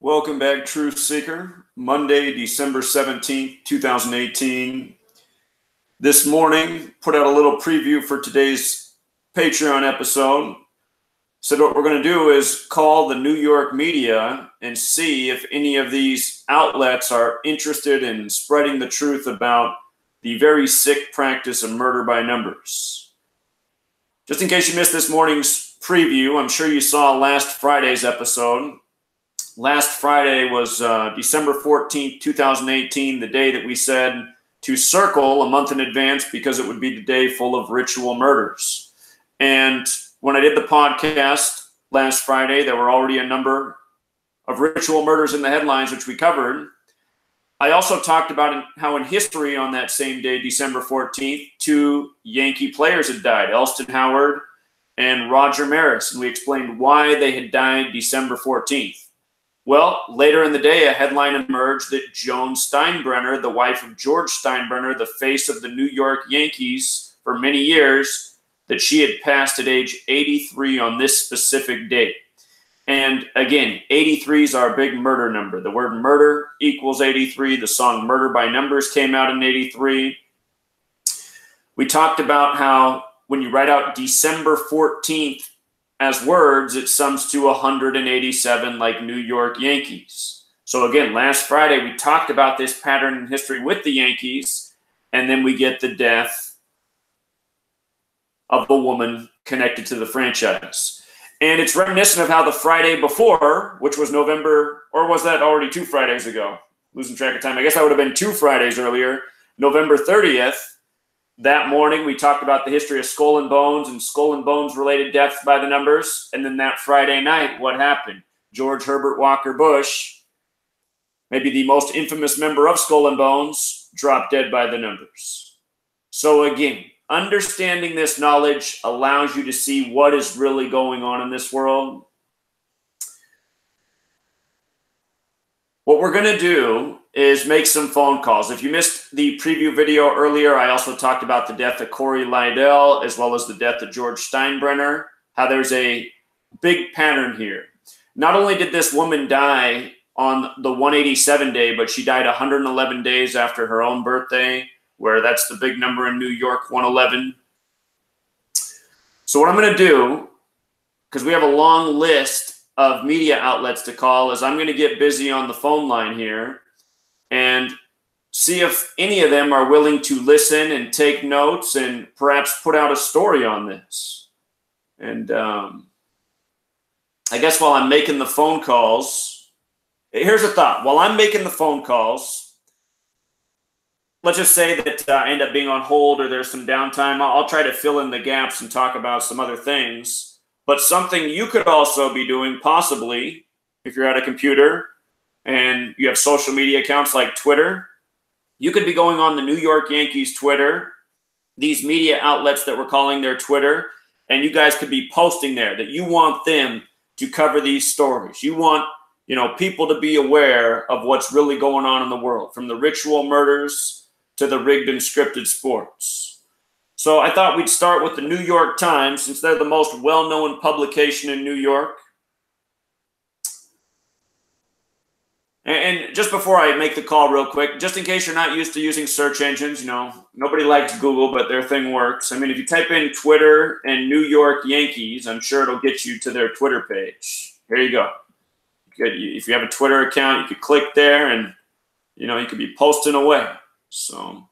Welcome back, Truth Seeker. Monday, December 17th, 2018. This morning, put out a little preview for today's Patreon episode. Said what we're going to do is call the New York media and see if any of these outlets are interested in spreading the truth about the very sick practice of murder by numbers. Just in case you missed this morning's preview, I'm sure you saw last Friday's episode. Last Friday was December 14th, 2018, the day that we said to circle a month in advance because it would be the day full of ritual murders. And when I did the podcast last Friday, there were already a number of ritual murders in the headlines, which we covered. I also talked about how in history on that same day, December 14th, two Yankee players had died, Elston Howard and Roger Maris, and we explained why they had died December 14th. Well, later in the day, a headline emerged that Joan Steinbrenner, the wife of George Steinbrenner, the face of the New York Yankees for many years, that she had passed at age 83 on this specific date. And again, 83 is our big murder number. The word murder equals 83. The song Murder by Numbers came out in 83. We talked about how when you write out December 14th, as words, it sums to 187 like New York Yankees. So again, last Friday, we talked about this pattern in history with the Yankees, and then we get the death of a woman connected to the franchise. And it's reminiscent of how the Friday before, which was November, or was that already 2 Fridays ago? Losing track of time. I guess that would have been 2 Fridays earlier. November 30th, that morning, we talked about the history of Skull and Bones related deaths by the numbers. And then that Friday night, what happened? George Herbert Walker Bush, maybe the most infamous member of Skull and Bones, dropped dead by the numbers. So again, understanding this knowledge allows you to see what is really going on in this world. What we're going to do is make some phone calls. If you missed the preview video earlier, I also talked about the death of Corey Lidell as well as the death of George Steinbrenner, how there's a big pattern here. Not only did this woman die on the 187 day, but she died 111 days after her own birthday, where that's the big number in New York, 111. So what I'm going to do, because we have a long list of media outlets to call, is I'm going to get busy on the phone line here and see if any of them are willing to listen and take notes and perhaps put out a story on this. And I guess while I'm making the phone calls, here's a thought. While I'm making the phone calls, let's just say that I end up being on hold or there's some downtime. I'll try to fill in the gaps and talk about some other things. But something you could also be doing, possibly, if you're at a computer and you have social media accounts like Twitter, you could be going on the New York Yankees Twitter, these media outlets that we're calling their Twitter, and you guys could be posting there that you want them to cover these stories. You want, people to be aware of what's really going on in the world, from the ritual murders to the rigged and scripted sports. So I thought we'd start with the New York Times, since they're the most well-known publication in New York. And just before I make the call real quick, just in case you're not used to using search engines, nobody likes Google, but their thing works. I mean, if you type in Twitter and New York Yankees, I'm sure it'll get you to their Twitter page. Here you go. If you have a Twitter account, you could click there and, you could be posting away. So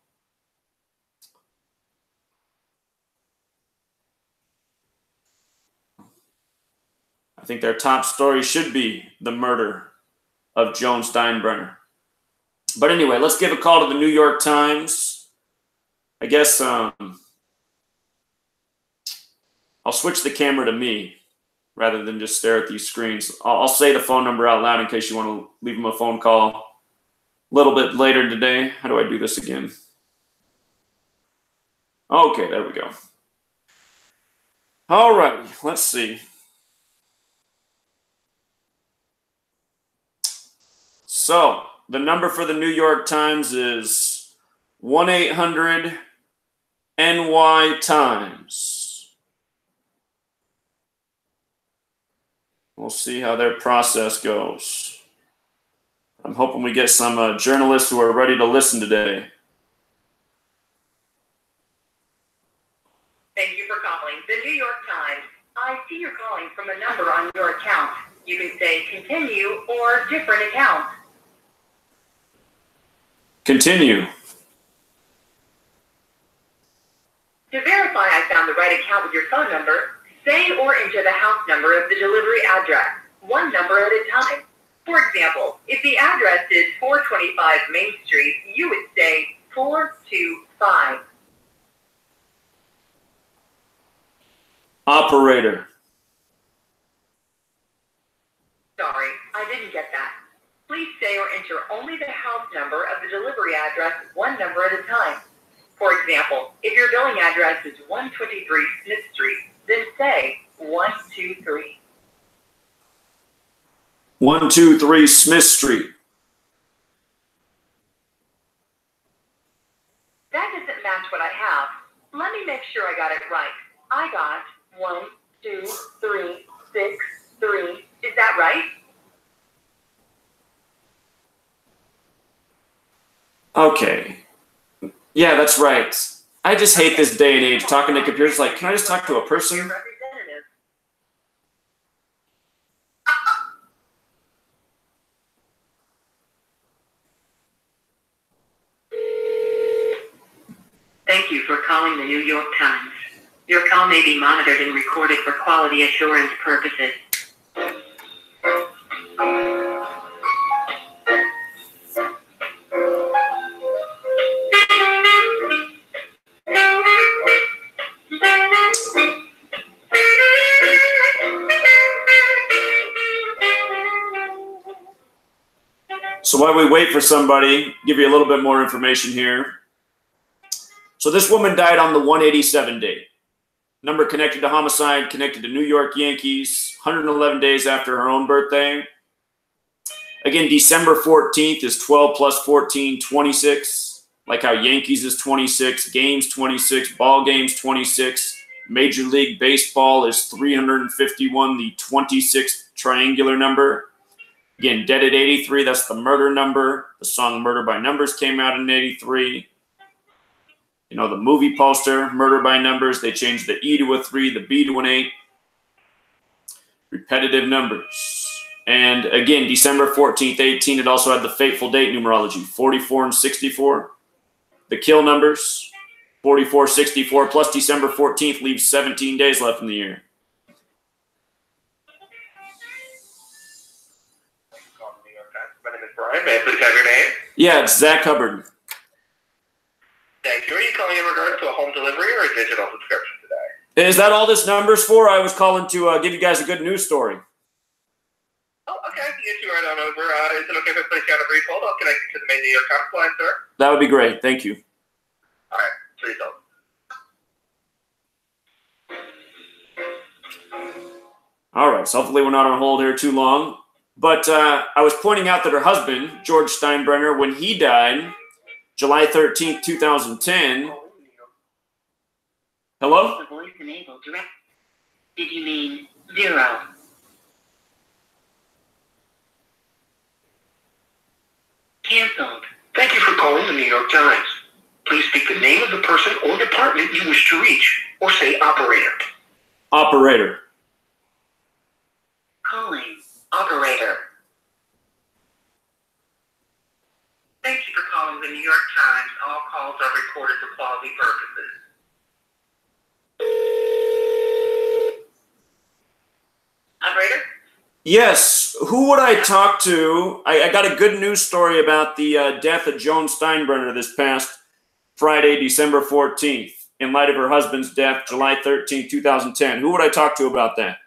I think their top story should be the murder of Joan Steinbrenner. But anyway, let's give a call to the New York Times. I guess I'll switch the camera to me rather than just stare at these screens. I'll say the phone number out loud in case you want to leave them a phone call a little bit later today. How do I do this again? Okay, there we go. All right, let's see. So the number for the New York Times is 1-800-NY-TIMES. We'll see how their process goes. I'm hoping we get some journalists who are ready to listen today. Thank you for calling the New York Times. I see you're calling from a number on your account. You can say continue or different account. Continue. To verify I found the right account with your phone number, say or enter the house number of the delivery address, one number at a time. For example, if the address is 425 Main Street, you would say 425. Operator. Sorry, I didn't get that. Please say or enter only the house number of the delivery address, one number at a time. For example, if your billing address is 123 Smith Street, then say 123. 123 Smith Street. That doesn't match what I have. Let me make sure I got it right. I got 12363. Is that right? Okay. Yeah, that's right. I just hate this day and age talking to computers. Like, can I just talk to a person? Thank you for calling the New York Times. Your call may be monitored and recorded for quality assurance purposes. So while we wait for somebody, give you a little bit more information here. So this woman died on the 187 date. Number connected to homicide, connected to New York Yankees, 111 days after her own birthday. Again, December 14th is 12 plus 14, 26. Like how Yankees is 26, games 26, ball games 26. Major League Baseball is 351, the 26th triangular number. Again, Dead at 83, that's the murder number. The song Murder by Numbers came out in 83. You know, the movie poster, Murder by Numbers, they changed the E to a 3, the B to an 8. Repetitive numbers. And again, December 14th, 18, it also had the fateful date numerology, 44 and 64. The kill numbers, 44, 64, plus December 14th leaves 17 days left in the year. My name is Brian. May I please have your name? Yeah, it's Zach Hubbard. Thank you. Are you calling in regards to a home delivery or a digital subscription today? Is that all this number's for? I was calling to give you guys a good news story. Oh, okay. I can get you right on over. Is it okay if I place you on a brief hold? I'll connect you to the main New York Times line, sir. That would be great. Thank you. All right. Please hold. All right. So hopefully we're not on hold here too long. But I was pointing out that her husband, George Steinbrenner, when he died, July 13th, 2010. Hello? The voice enabled direct. Did you mean 0? Canceled. Thank you for calling the New York Times. Please speak the name of the person or department you wish to reach, or say operator. Operator. Calling. Operator. Thank you for calling the New York Times. All calls are recorded for quality purposes. Operator? Yes. Who would I talk to? I got a good news story about the death of Joan Steinbrenner this past Friday, December 14th, in light of her husband's death, July 13th, 2010. Who would I talk to about that?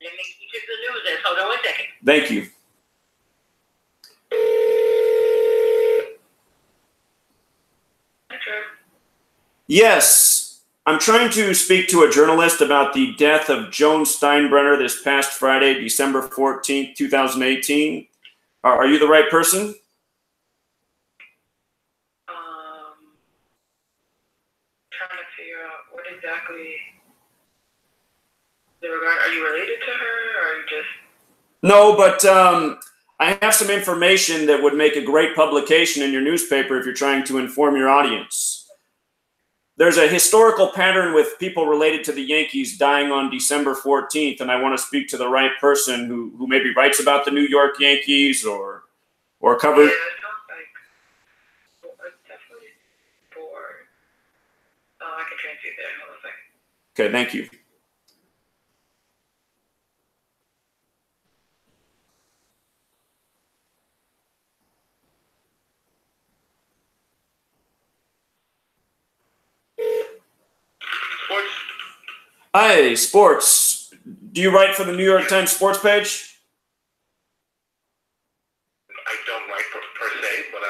Let me check the news is. Hold on 1 second. Thank you. Yes, I'm trying to speak to a journalist about the death of Joan Steinbrenner this past Friday, December 14th, 2018. Are you the right person? Trying to figure out what exactly the regard. Are you related to her, or are you just? No, but I have some information that would make a great publication in your newspaper if you're trying to inform your audience. There's a historical pattern with people related to the Yankees dying on December 14th, and I want to speak to the right person who maybe writes about the New York Yankees or covers. Yeah, it sounds like definitely for. Oh, I can transfer you there. Hold on a second. Okay, thank you. Sports. Hi, sports. Do you write for the New York Times sports page? I don't write per se, but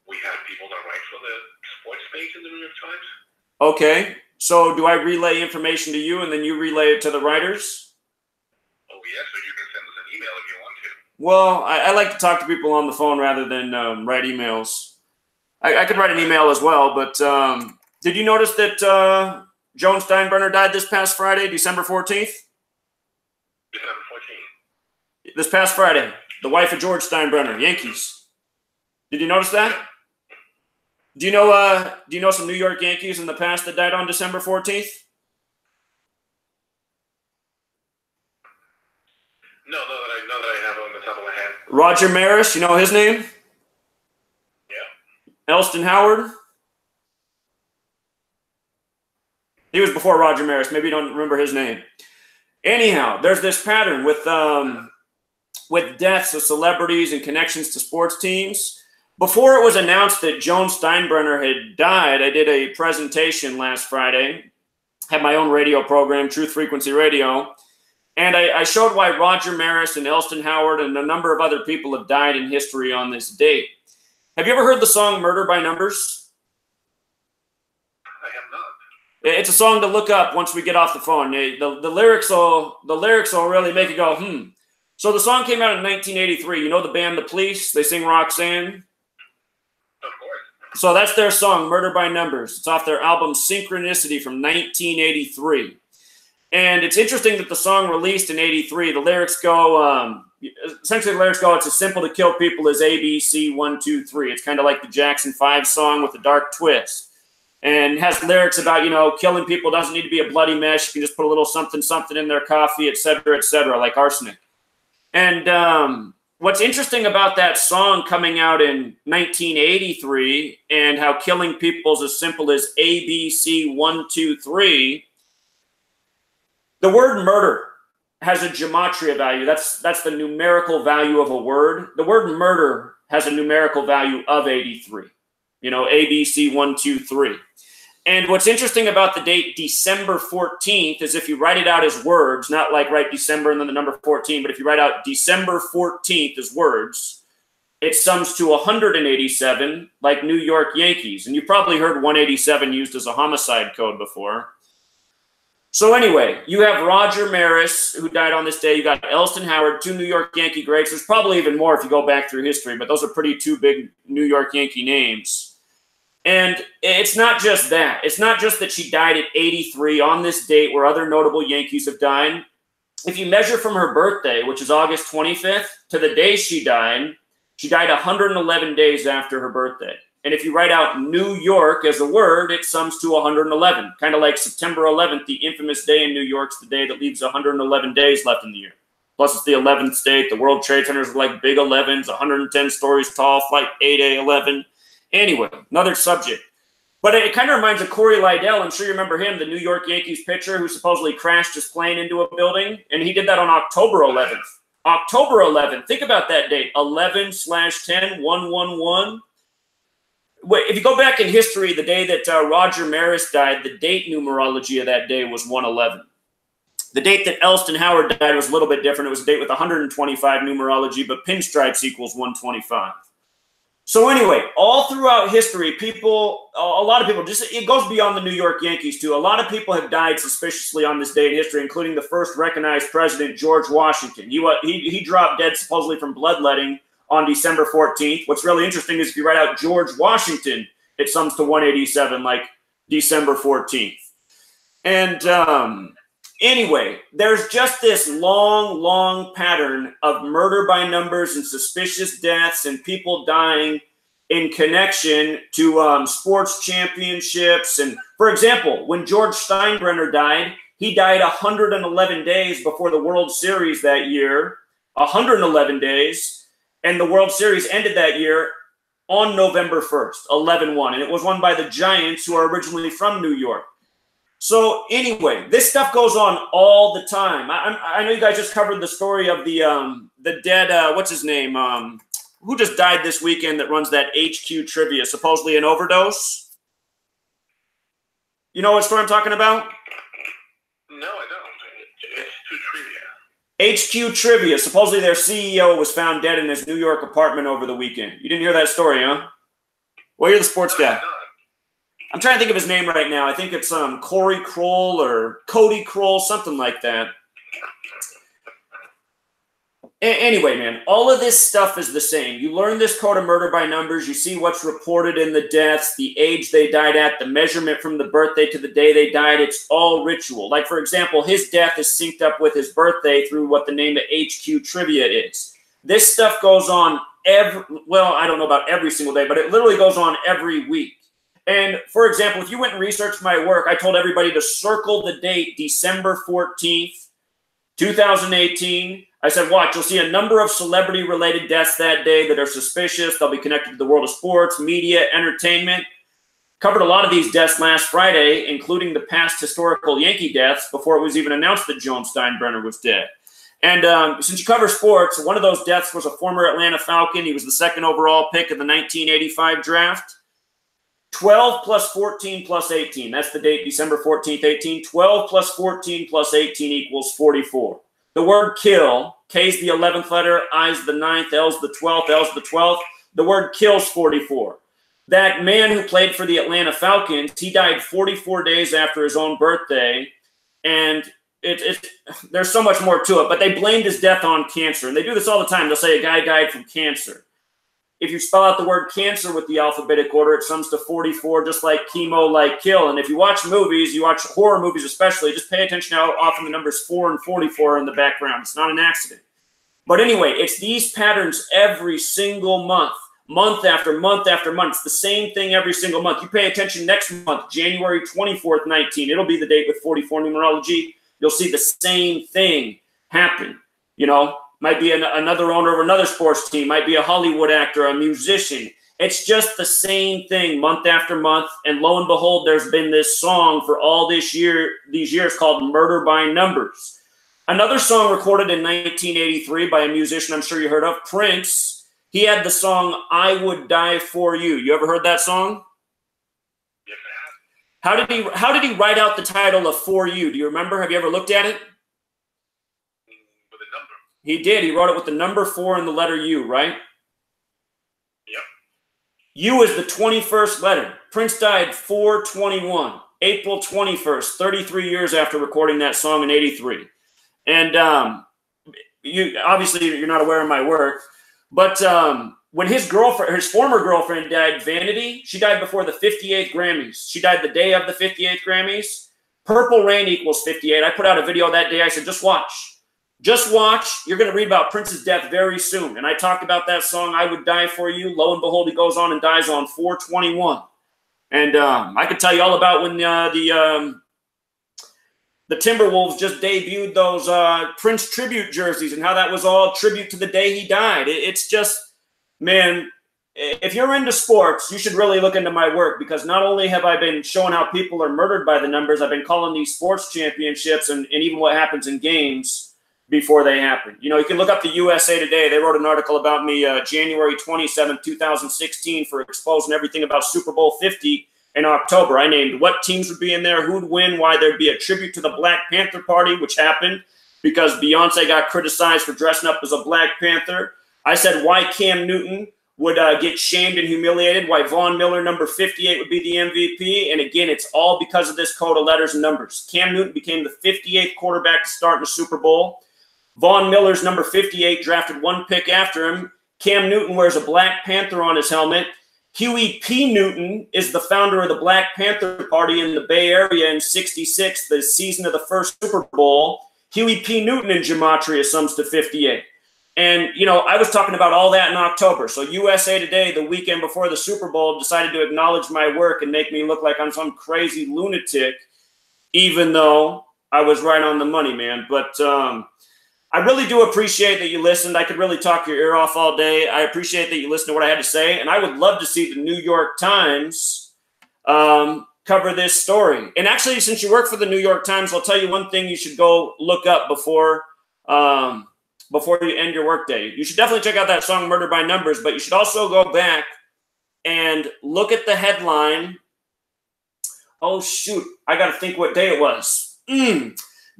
we have people that write for the sports page in the New York Times. Okay, so do I relay information to you and then you relay it to the writers? Oh, yes, so you can send us an email if you want to. Well, I like to talk to people on the phone rather than write emails. I could write an email as well, but did you notice that Joan Steinbrenner died this past Friday, December 14th? December 14th. This past Friday, the wife of George Steinbrenner, Yankees. Did you notice that? Do you know some New York Yankees in the past that died on December 14th? No, that I have on the top of my head. Roger Maris, you know his name? Yeah. Elston Howard. He was before Roger Maris. Maybe you don't remember his name. Anyhow, there's this pattern with deaths of celebrities and connections to sports teams. Before it was announced that Joan Steinbrenner had died, I did a presentation last Friday, had my own radio program, Truth Frequency Radio, and I showed why Roger Maris and Elston Howard and a number of other people have died in history on this date. Have you ever heard the song Murder by Numbers? I have not. It's a song to look up once we get off the phone. The lyrics will really make you go, hmm. So the song came out in 1983. You know the band The Police? They sing Roxanne. Of course. So that's their song, Murder by Numbers. It's off their album Synchronicity from 1983. And it's interesting that the song released in 83, the lyrics go, essentially the lyrics go, it's as simple to kill people as A, B, C, 1, 2, 3. It's kind of like the Jackson 5 song with a dark twist. And has lyrics about, killing people doesn't need to be a bloody mess. You can just put a little something, something in their coffee, et cetera, like arsenic. And what's interesting about that song coming out in 1983 and how killing people is as simple as A, B, C, 1, 2, 3, the word murder has a gematria value. That's the numerical value of a word. The word murder has a numerical value of 83. A, B, C, 1, 2, 3. And what's interesting about the date December 14th is if you write it out as words, not like write December and then the number 14, but if you write out December 14th as words, it sums to 187 like New York Yankees. And you've probably heard 187 used as a homicide code before. So anyway, you have Roger Maris, who died on this day. You got Elston Howard, 2 New York Yankee greats. There's probably even more if you go back through history, but those are two big New York Yankee names. And it's not just that. It's not just that she died at 83 on this date where other notable Yankees have died. If you measure from her birthday, which is August 25th, to the day she died 111 days after her birthday. And if you write out New York as a word, it sums to 111. Kind of like September 11th, the infamous day in New York's the day that leaves 111 days left in the year. Plus, it's the 11th state. The World Trade Centers are like big 11s, 110 stories tall, flight 8A11. Anyway, another subject. But it kind of reminds of Corey Lidell. I'm sure you remember him, the New York Yankees pitcher who supposedly crashed his plane into a building. And he did that on October 11th. October 11th. Think about that date. 11/10, 111. If you go back in history, the day that Roger Maris died, the date numerology of that day was 111. The date that Elston Howard died was a little bit different. It was a date with 125 numerology, but pinstripes equals 125. So anyway, all throughout history, a lot of people, it goes beyond the New York Yankees too. A lot of people have died suspiciously on this day in history, including the first recognized president, George Washington. He dropped dead supposedly from bloodletting on December 14th. What's really interesting is if you write out George Washington, it sums to 187, like December 14th. And Anyway, there's just this long pattern of murder by numbers and suspicious deaths and people dying in connection to sports championships. And for example, when George Steinbrenner died, he died 111 days before the World Series that year, 111 days. And the World Series ended that year on November 1st, 11-1. And it was won by the Giants, who are originally from New York. So anyway, this stuff goes on all the time. I know you guys just covered the story of the dead, what's his name, who just died this weekend that runs that HQ Trivia, supposedly an overdose. You know what story I'm talking about? No, I don't. It's too trivia. HQ Trivia. Supposedly their CEO was found dead in his New York apartment over the weekend. You didn't hear that story, huh? Well, you're the sports guy. I'm trying to think of his name right now. I think it's Corey Kroll or Cody Kroll, something like that. Anyway, man, all of this stuff is the same. You learn this code of murder by numbers. You see what's reported in the deaths, the age they died at, the measurement from the birthday to the day they died. It's all ritual. Like, for example, his death is synced up with his birthday through what the name of HQ Trivia is. This stuff goes on well, I don't know about every single day, but it literally goes on every week. And, for example, if you went and researched my work, I told everybody to circle the date December 14th, 2018. I said, watch, you'll see a number of celebrity-related deaths that day that are suspicious. They'll be connected to the world of sports, media, entertainment. Covered a lot of these deaths last Friday, including the past historical Yankee deaths before it was even announced that Joan Steinbrenner was dead. And since you cover sports, one of those deaths was a former Atlanta Falcon. He was the second overall pick of the 1985 draft. 12 plus 14 plus 18. That's the date, December 14th, 18. 12 plus 14 plus 18 equals 44. The word kill, K's the 11th letter, I's the 9th, L's the 12th, L's the 12th. The word kill's 44. That man who played for the Atlanta Falcons, he died 44 days after his own birthday. And there's so much more to it, but they blamed his death on cancer. And they do this all the time. They'll say a guy died from cancer. If you spell out the word cancer with the alphabetic order, it sums to 44, just like chemo, like kill. And if you watch movies, you watch horror movies especially, just pay attention to how often the numbers 4 and 44 are in the background. It's not an accident. But anyway, it's these patterns every single month, month after month after month. It's the same thing every single month. You pay attention next month, January 24th, 19. It'll be the date with 44 numerology. You'll see the same thing happen, you know. Might be another owner of another sports team, might be a Hollywood actor, a musician. It's just the same thing month after month. And lo and behold, there's been this song for all these years called Murder by Numbers. Another song recorded in 1983 by a musician I'm sure you heard of, Prince. He had the song I Would Die For You. You ever heard that song? Yes, I have. How did he write out the title of For You? Do you remember? Have you ever looked at it? He did. He wrote it with the number 4 and the letter U, right? Yep. U is the 21st letter. Prince died 4/21, April 21st, 33 years after recording that song in 83. And obviously you're not aware of my work, but when his former girlfriend died, Vanity, she died before the 58th Grammys. She died the day of the 58th Grammys. Purple Rain equals 58. I put out a video that day. I said, just watch. Just watch. You're going to read about Prince's death very soon. And I talked about that song, I Would Die For You. Lo and behold, he goes on and dies on 4/21. And I could tell you all about when the Timberwolves just debuted those Prince tribute jerseys and how that was all tribute to the day he died. It's just, man, if you're into sports, you should really look into my work, because not only have I been showing how people are murdered by the numbers, I've been calling these sports championships and even what happens in games before they happen. You know, you can look up the USA Today. They wrote an article about me January 27, 2016 for exposing everything about Super Bowl 50 in October. I named what teams would be in there, who'd win, why there'd be a tribute to the Black Panther Party, which happened because Beyonce got criticized for dressing up as a Black Panther. I said why Cam Newton would get shamed and humiliated, why Von Miller, number 58, would be the MVP. And again, it's all because of this code of letters and numbers. Cam Newton became the 58th quarterback to start in the Super Bowl. Von Miller's number 58, drafted 1 pick after him. Cam Newton wears a Black Panther on his helmet. Huey P. Newton is the founder of the Black Panther Party in the Bay Area in '66, the season of the first Super Bowl. Huey P. Newton in Gematria sums to 58. And, you know, I was talking about all that in October. So USA Today, the weekend before the Super Bowl, decided to acknowledge my work and make me look like I'm some crazy lunatic, even though I was right on the money, man. But I really do appreciate that you listened. I could really talk your ear off all day. I appreciate that you listened to what I had to say. And I would love to see the New York Times cover this story. And actually, since you work for the New York Times, I'll tell you one thing you should go look up before you end your workday. You should definitely check out that song Murder by Numbers, but you should also go back and look at the headline. Oh, shoot. I got to think what day it was.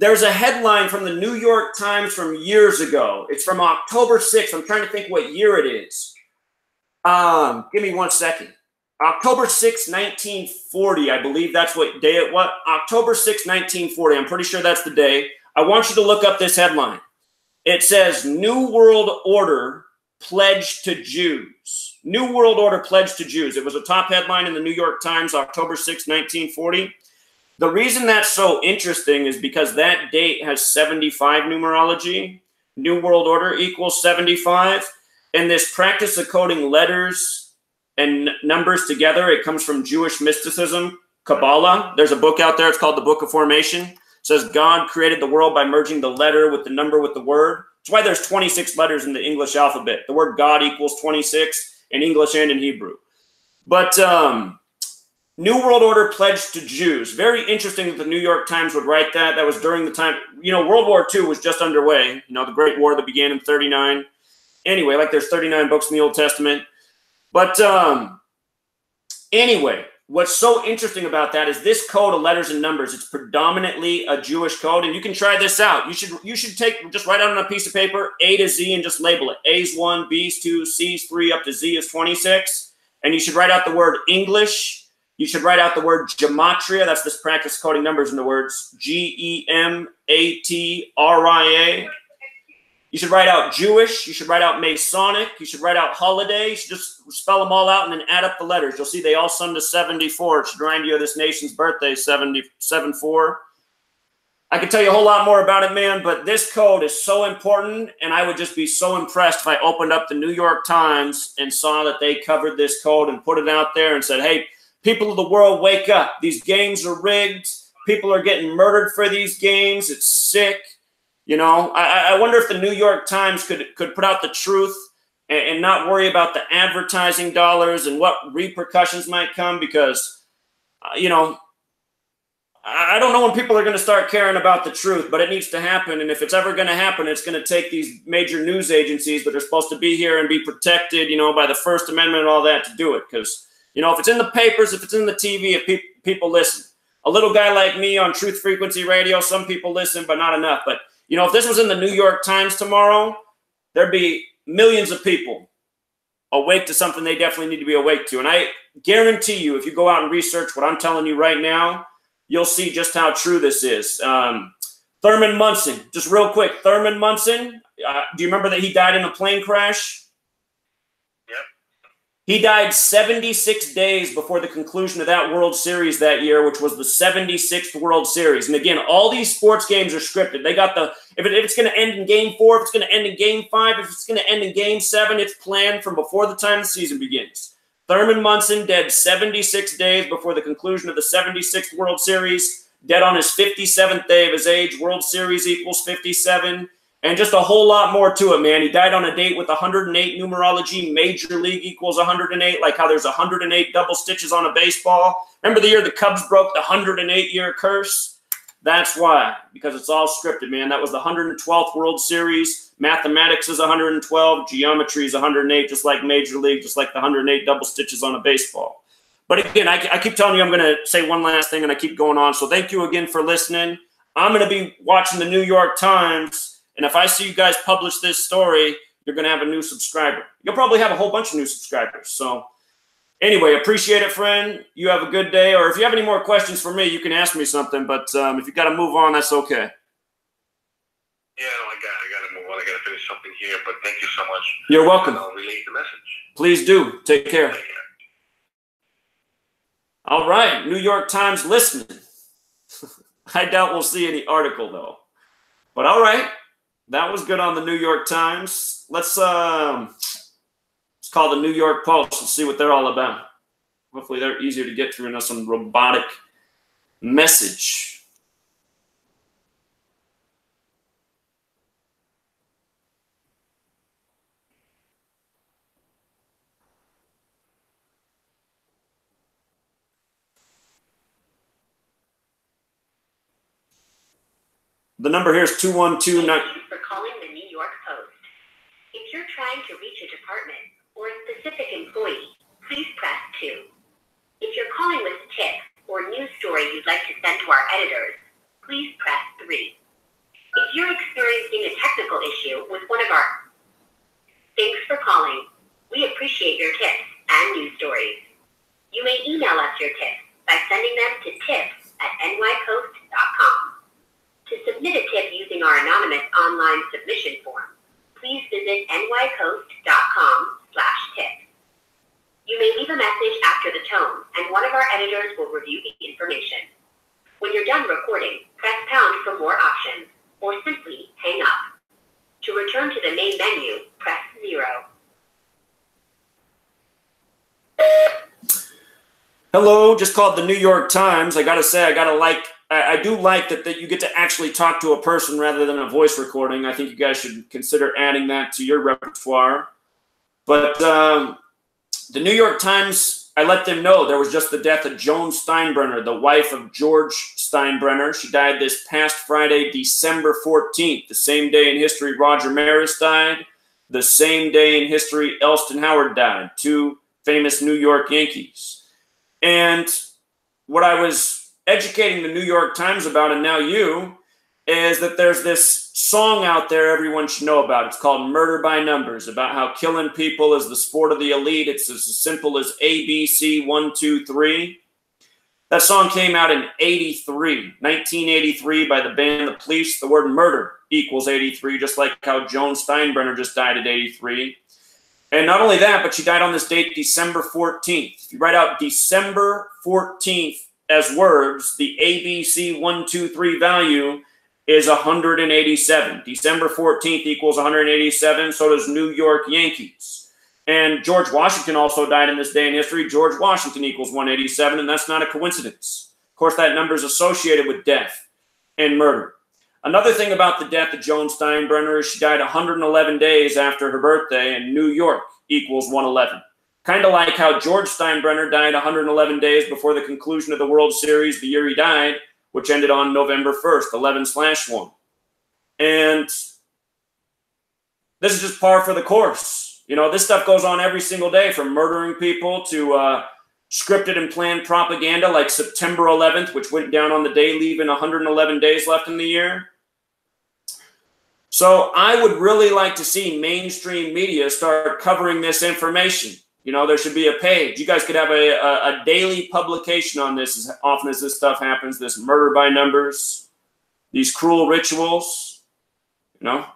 There's a headline from the New York Times from years ago. It's from October 6th. I'm trying to think what year it is. Give me 1 second. October 6, 1940, I believe that's what day it was. October 6, 1940. I'm pretty sure that's the day. I want you to look up this headline. It says, New World Order pledged to Jews. New World Order pledged to Jews. It was a top headline in the New York Times, October 6, 1940. The reason that's so interesting is because that date has 75 numerology. New World Order equals 75. And this practice of coding letters and numbers together, it comes from Jewish mysticism, Kabbalah. There's a book out there. It's called the Book of Formation. It says God created the world by merging the letter with the number with the word. That's why there's 26 letters in the English alphabet. The word God equals 26 in English and in Hebrew. But New World Order pledged to Jews. Very interesting that the New York Times would write that. That was during the time, you know, World War II was just underway. You know, the Great War that began in 39. Anyway, like there's 39 books in the Old Testament. But anyway, what's so interesting about that is this code of letters and numbers. It's predominantly a Jewish code, and you can try this out. You should just write out on a piece of paper A to Z and just label it. A's 1, B's 2, C's 3, up to Z is 26. And you should write out the word English. You should write out the word Gematria. That's this practice of coding numbers into words. Gematria. You should write out Jewish. You should write out Masonic. You should write out holiday. You should just spell them all out and then add up the letters. You'll see they all sum to 74. It should remind you of this nation's birthday, 74. I could tell you a whole lot more about it, man, but this code is so important, and I would just be so impressed if I opened up the New York Times and saw that they covered this code and put it out there and said, hey, people of the world, wake up. These games are rigged. People are getting murdered for these games. It's sick. You know, I wonder if the New York Times could put out the truth and not worry about the advertising dollars and what repercussions might come because, you know, I don't know when people are going to start caring about the truth, but it needs to happen. And if it's ever going to happen, it's going to take these major news agencies that are supposed to be here and be protected, you know, by the First Amendment and all that to do it. Because, you know, if it's in the papers, if it's in the TV, if people listen. A little guy like me on Truth Frequency Radio, some people listen, but not enough. But you know, if this was in the New York Times tomorrow, there'd be millions of people awake to something they definitely need to be awake to. And I guarantee you, if you go out and research what I'm telling you right now, you'll see just how true this is. Thurman Munson, just real quick. Thurman Munson, do you remember that he died in a plane crash? Yep. He died 76 days before the conclusion of that World Series that year, which was the 76th World Series. And again, all these sports games are scripted. They got the, if it's going to end in Game 4, if it's going to end in Game 5, if it's going to end in Game 7, it's planned from before the time the season begins. Thurman Munson dead 76 days before the conclusion of the 76th World Series, dead on his 57th day of his age. World Series equals 57. And just a whole lot more to it, man. He died on a date with 108 numerology. Major League equals 108, like how there's 108 double stitches on a baseball. Remember the year the Cubs broke the 108-year curse? That's why, because it's all scripted, man. That was the 112th World Series. Mathematics is 112. Geometry is 108, just like Major League, just like the 108 double stitches on a baseball. But again, I keep telling you I'm going to say one last thing, and I keep going on. So thank you again for listening. I'm going to be watching the New York Times. And if I see you guys publish this story, you're going to have a new subscriber. You'll probably have a whole bunch of new subscribers. So anyway, appreciate it, friend. You have a good day. Or if you have any more questions for me, you can ask me something. But if you got to move on, that's okay. Yeah, I got to move on. I got to finish something here. But thank you so much. You're welcome. And I'll relay the message. Please do. Take care. Take care. All right, New York Times listening. I doubt we'll see any article, though. But all right, that was good on the New York Times. Let's call the New York Post and see what they're all about. Hopefully they're easier to get through and some robotic message. The number here is 212. Thank you for calling the New York Post. If you're trying to reach a department or a specific employee, please press 2. If you're calling with tips or news story you'd like to send to our editors, please press 3. If you're experiencing a technical issue with one of our... Thanks for calling. We appreciate your tips and news stories. You may email us your tips by sending them to tips@nypost.com. To submit a tip using our anonymous online submission form, please visit nypost.com/tips. You may leave a message after the tone, and one of our editors will review the information. When you're done recording, press pound for more options, or simply hang up. To return to the main menu, press 0. Hello, just called the New York Times. I gotta say, I do like that you get to actually talk to a person rather than a voice recording. I think you guys should consider adding that to your repertoire. But the New York Times, I let them know there was just the death of Joan Steinbrenner, the wife of George Steinbrenner. She died this past Friday, December 14th, the same day in history Roger Maris died, the same day in history Elston Howard died, 2 famous New York Yankees. And what I was educating the New York Times about, and now you, is that there's this song out there everyone should know about. It's called Murder by Numbers, about how killing people is the sport of the elite. It's as simple as ABC 1, 2, 3. That song came out in 1983 by the band The Police. The word murder equals 83, just like how Joan Steinbrenner just died at 83. And not only that, but she died on this date, December 14th. If you write out December 14th as words, the ABC 1, 2, 3 value is 187. December 14th equals 187. So does New York Yankees. And George Washington also died in this day in history. George Washington equals 187, and that's not a coincidence. Of course, that number is associated with death and murder. Another thing about the death of Joan Steinbrenner is she died 111 days after her birthday, and New York equals 111. Kind of like how George Steinbrenner died 111 days before the conclusion of the World Series the year he died, which ended on November 1st, 11/1. And this is just par for the course. You know, this stuff goes on every single day, from murdering people to scripted and planned propaganda like September 11th, which went down on the day, leaving 111 days left in the year. So I would really like to see mainstream media start covering this information. You know, there should be a page. You guys could have a daily publication on this as often as this stuff happens, this murder by numbers, these cruel rituals. You know,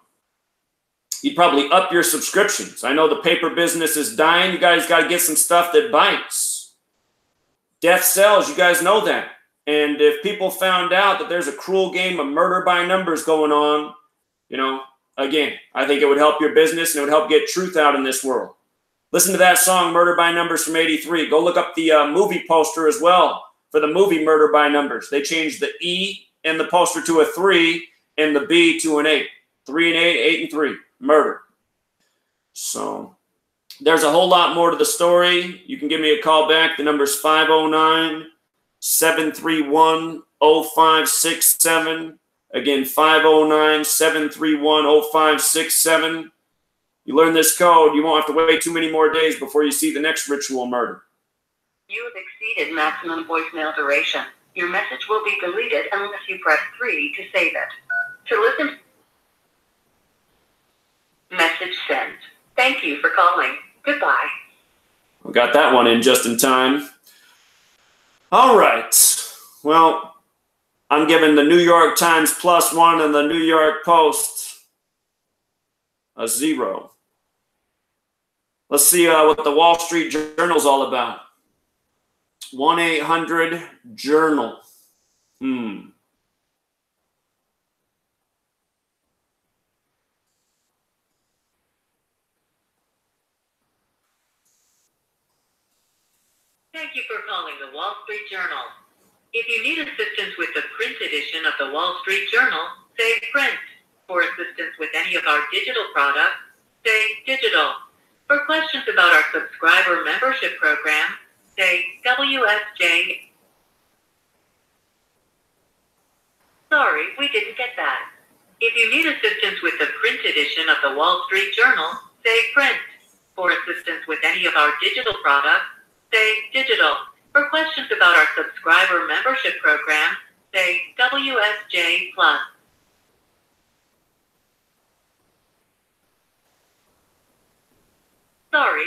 you'd probably up your subscriptions. I know the paper business is dying. You guys got to get some stuff that bites. Death sells. You guys know that. And if people found out that there's a cruel game of murder by numbers going on, you know, again, I think it would help your business and it would help get truth out in this world. Listen to that song, Murder by Numbers from '83. Go look up the movie poster as well for the movie Murder by Numbers. They changed the E in the poster to a 3 and the B to an 8. 3 and 8, 8 and 3. Murder. So there's a whole lot more to the story. You can give me a call back. The number's 509-731-0567. Again, 509-731-0567. You learn this code, you won't have to wait too many more days before you see the next ritual murder. You have exceeded maximum voicemail duration. Your message will be deleted unless you press 3 to save it. To listen, message sent. Thank you for calling. Goodbye. We got that one in just in time. All right. Well, I'm giving the New York Times +1 and the New York Post a 0. Let's see what the Wall Street Journal's all about. 1-800-JOURNAL. Thank you for calling the Wall Street Journal. If you need assistance with the print edition of the Wall Street Journal, say print. For assistance with any of our digital products, say digital. For questions about our subscriber membership program, say WSJ. Sorry, we didn't get that. If you need assistance with the print edition of the Wall Street Journal, say print. For assistance with any of our digital products, say digital. For questions about our subscriber membership program, say WSJ Plus. Sorry.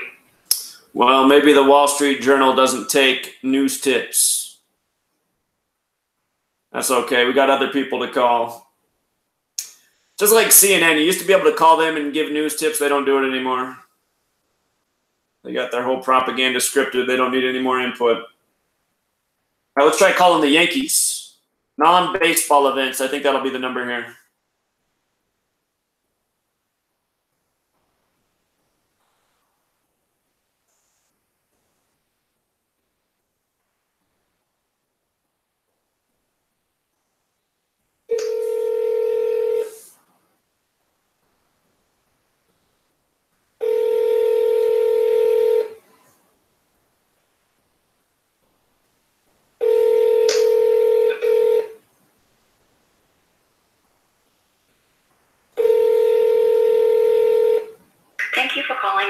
Well, maybe the Wall Street Journal doesn't take news tips. That's okay. We got other people to call. Just like CNN, you used to be able to call them and give news tips. They don't do it anymore. They got their whole propaganda scripted. They don't need any more input. All right, let's try calling the Yankees. Non-baseball events. I think that'll be the number here. Thank you for calling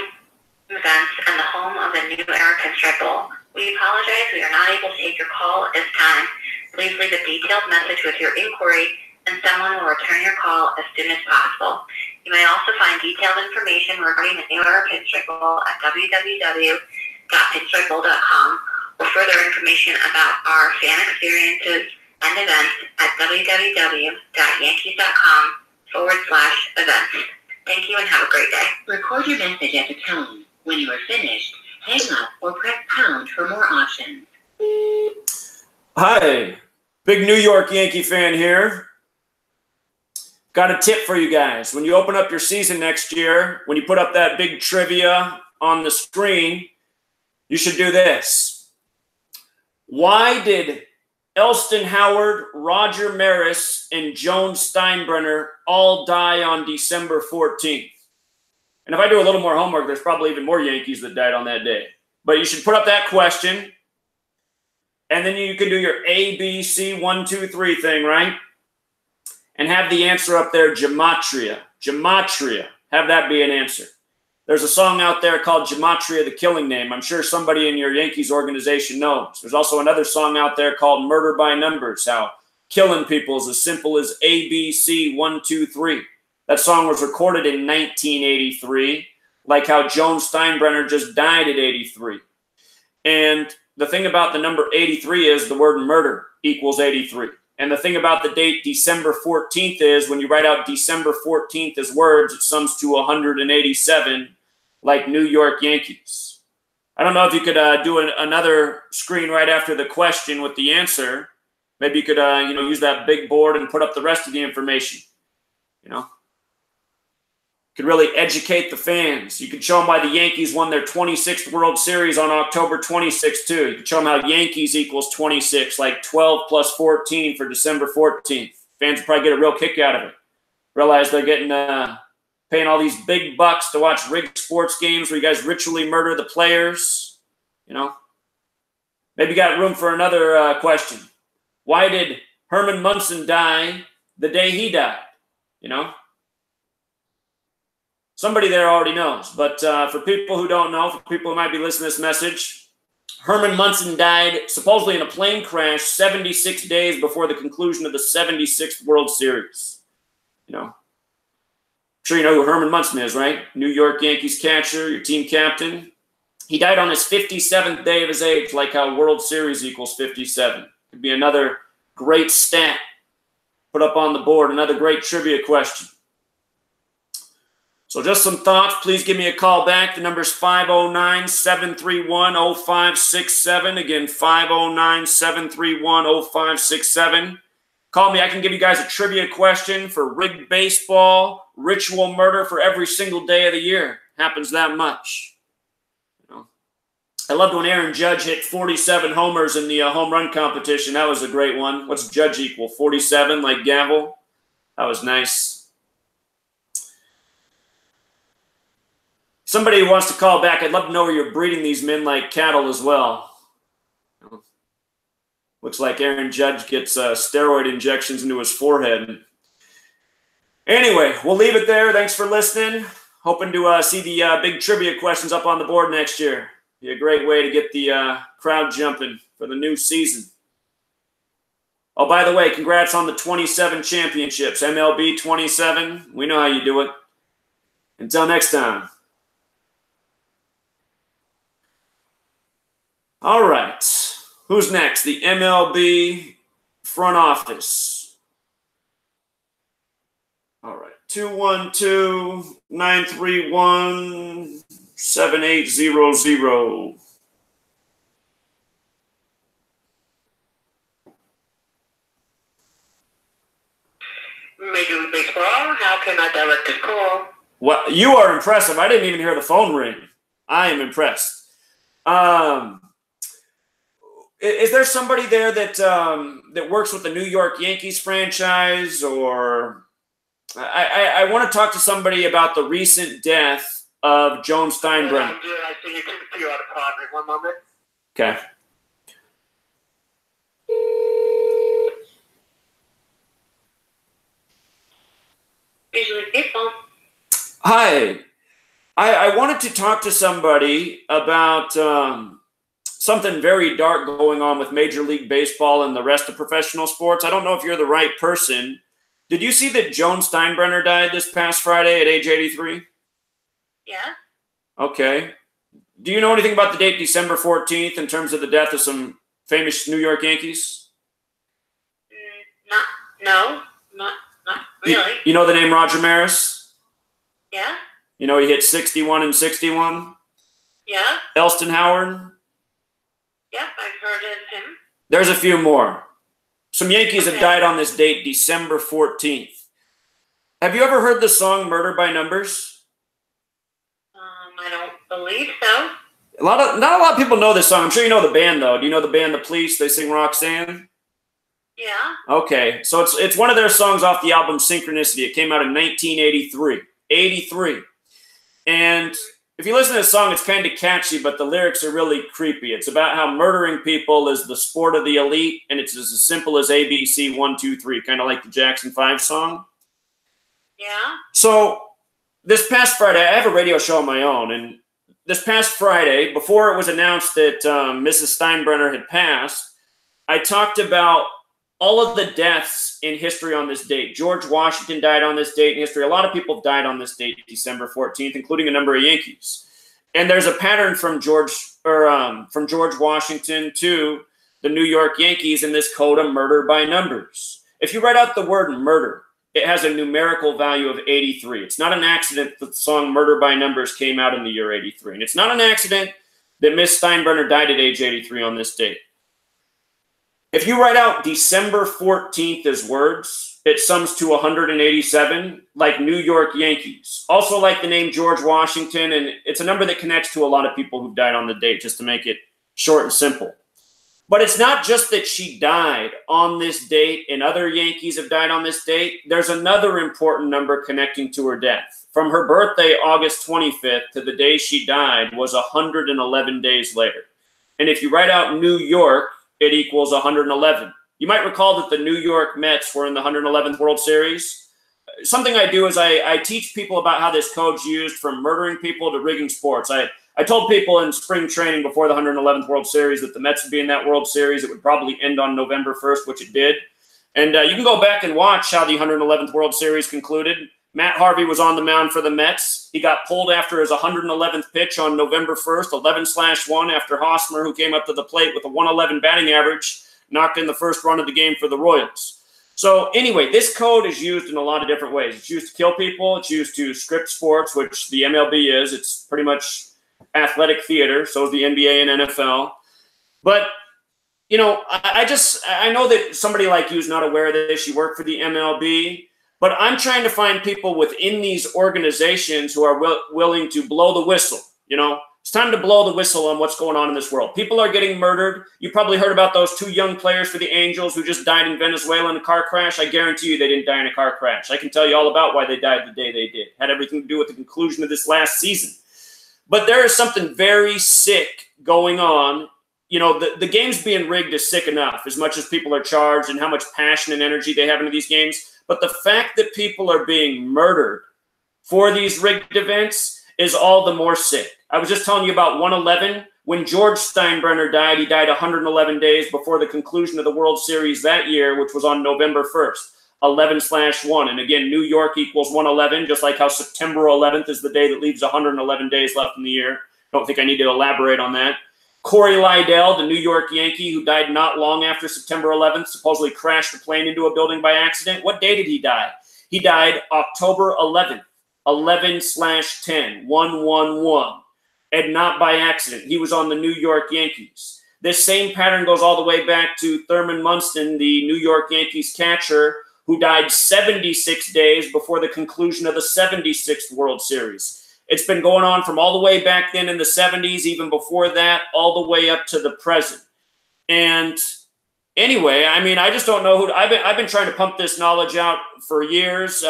events and the home of the New Era Pinstripe Bowl. We apologize we are not able to take your call at this time. Please leave a detailed message with your inquiry and someone will return your call as soon as possible. You may also find detailed information regarding the New Era Pinstripe Bowl at www.pinstripebowl.com or further information about our fan experiences and events at www.yankees.com/events. Thank you and have a great day. Record your message at the tone. When you are finished, hang up or press pound for more options. Hi, big New York Yankee fan here. Got a tip for you guys. When you open up your season next year, when you put up that big trivia on the screen, you should do this. Why did Elston Howard, Roger Maris, and Joan Steinbrenner all die on December 14th? And if I do a little more homework, there's probably even more Yankees that died on that day. But you should put up that question, and then you can do your A, B, C, 1, 2, 3 thing, right? And have the answer up there, Gematria. Gematria. Have that be an answer. There's a song out there called Gematria, the Killing Name. I'm sure somebody in your Yankees organization knows. There's also another song out there called Murder by Numbers, how killing people is as simple as A, B, C, 1, 2, 3. That song was recorded in 1983, like how Joan Steinbrenner just died at 83. And the thing about the number 83 is the word murder equals 83. And the thing about the date December 14th is when you write out December 14th as words, it sums to 187, like New York Yankees. I don't know if you could do another screen right after the question with the answer. Maybe you could use that big board and put up the rest of the information. Could really educate the fans. You could show them why the Yankees won their 26th World Series on October 26th, too. You could show them how Yankees equals 26, like 12 plus 14 for December 14th. Fans would probably get a real kick out of it. Realize they're getting paying all these big bucks to watch rigged sports games where you guys ritually murder the players. Maybe you got room for another question. Why did Herman Munson die the day he died? Somebody there already knows, but for people who don't know, for people who might be listening to this message, Herman Munson died supposedly in a plane crash 76 days before the conclusion of the 76th World Series. I'm sure you know who Herman Munson is, right? New York Yankees catcher, your team captain. He died on his 57th day of his age, like how World Series equals 57. Could be another great stat put up on the board, another great trivia question. So just some thoughts. Please give me a call back. The number's 509-731-0567. Again, 509-731-0567. Call me. I can give you guys a trivia question for rigged baseball, ritual murder for every single day of the year. Happens that much. You know, I loved when Aaron Judge hit 47 homers in the home run competition. That was a great one. What's Judge equal? 47, like Gavel? That was nice. Somebody who wants to call back, I'd love to know where you're breeding these men like cattle as well. Looks like Aaron Judge gets steroid injections into his forehead. Anyway, we'll leave it there. Thanks for listening. Hoping to see the big trivia questions up on the board next year. Be a great way to get the crowd jumping for the new season. Oh, by the way, congrats on the 27 championships. MLB 27. We know how you do it. Until next time. All right. Who's next? The MLB front office. All right. 212-931-7800. Major League Baseball, how can I direct this call? Well, you are impressive. I didn't even hear the phone ring. I am impressed. Is there somebody there that that works with the New York Yankees franchise, or I want to talk to somebody about the recent death of Joan Steinbrenner. I see you out of pocket. 1 moment. Okay. Usually baseball. Hi. I wanted to talk to somebody about something very dark going on with Major League Baseball and the rest of professional sports. I don't know if you're the right person. Did you see that Joan Steinbrenner died this past Friday at age 83? Yeah. Okay. Do you know anything about the date December 14th in terms of the death of some famous New York Yankees? Not really. You know the name Roger Maris? Yeah. You know he hit 61 and 61? Yeah. Elston Howard? Yep, I've heard of him. There's a few more. Some Yankees have died on this date, December 14th. Have you ever heard the song Murder by Numbers? I don't believe so. Not a lot of people know this song. I'm sure you know the band, though. Do you know the band The Police? They sing Roxanne? Yeah. Okay, so it's one of their songs off the album Synchronicity. It came out in 1983. 83. And if you listen to the song, it's kind of catchy, but the lyrics are really creepy. It's about how murdering people is the sport of the elite, and it's as simple as ABC 1, 2, 3, kind of like the Jackson 5 song. Yeah. So this past Friday, I have a radio show of my own, and this past Friday, before it was announced that Mrs. Steinbrenner had passed, I talked about all of the deaths in history on this date. George Washington died on this date in history. A lot of people have died on this date, December 14th, including a number of Yankees. And there's a pattern from George Washington to the New York Yankees in this code of murder by numbers. If you write out the word murder, it has a numerical value of 83. It's not an accident that the song Murder by Numbers came out in the year 83. And it's not an accident that Miss Steinbrenner died at age 83 on this date. If you write out December 14th as words, it sums to 187, like New York Yankees. Also like the name George Washington, and it's a number that connects to a lot of people who've died on the date, just to make it short and simple. But it's not just that she died on this date and other Yankees have died on this date. There's another important number connecting to her death. From her birthday, August 25th, to the day she died was 111 days later. And if you write out New York, it equals 111. You might recall that the New York Mets were in the 111th World Series. Something I do is I teach people about how this code's used from murdering people to rigging sports. I told people in spring training before the 111th World Series that the Mets would be in that World Series. It would probably end on November 1st, which it did. And you can go back and watch how the 111th World Series concluded. Matt Harvey was on the mound for the Mets. He got pulled after his 111th pitch on November 1st, 11/1, after Hosmer, who came up to the plate with a 111 batting average, knocked in the first run of the game for the Royals. So anyway, this code is used in a lot of different ways. It's used to kill people. It's used to script sports, which the MLB is. It's pretty much athletic theater. So is the NBA and NFL. But, you know, I know that somebody like you is not aware of this. You work for the MLB. But I'm trying to find people within these organizations who are willing to blow the whistle. You know, it's time to blow the whistle on what's going on in this world. People are getting murdered. You probably heard about those 2 young players for the Angels who just died in Venezuela in a car crash. I guarantee you they didn't die in a car crash. I can tell you all about why they died the day they did. It had everything to do with the conclusion of this last season. But there is something very sick going on. You know, the games being rigged is sick enough, as much as people are charged and how much passion and energy they have into these games. But the fact that people are being murdered for these rigged events is all the more sick. I was just telling you about 111. When George Steinbrenner died, he died 111 days before the conclusion of the World Series that year, which was on November 1st, 11/1. And again, New York equals 111, just like how September 11th is the day that leaves 111 days left in the year. Don't think I need to elaborate on that. Corey Lidell, the New York Yankee, who died not long after September 11th, supposedly crashed a plane into a building by accident. What day did he die? He died October 11th, 11/10, 111, and not by accident. He was on the New York Yankees. This same pattern goes all the way back to Thurman Munson, the New York Yankees catcher, who died 76 days before the conclusion of the 76th World Series. It's been going on from all the way back then in the 70s, even before that, all the way up to the present. And anyway, I mean, I just don't know who. I've been trying to pump this knowledge out for years.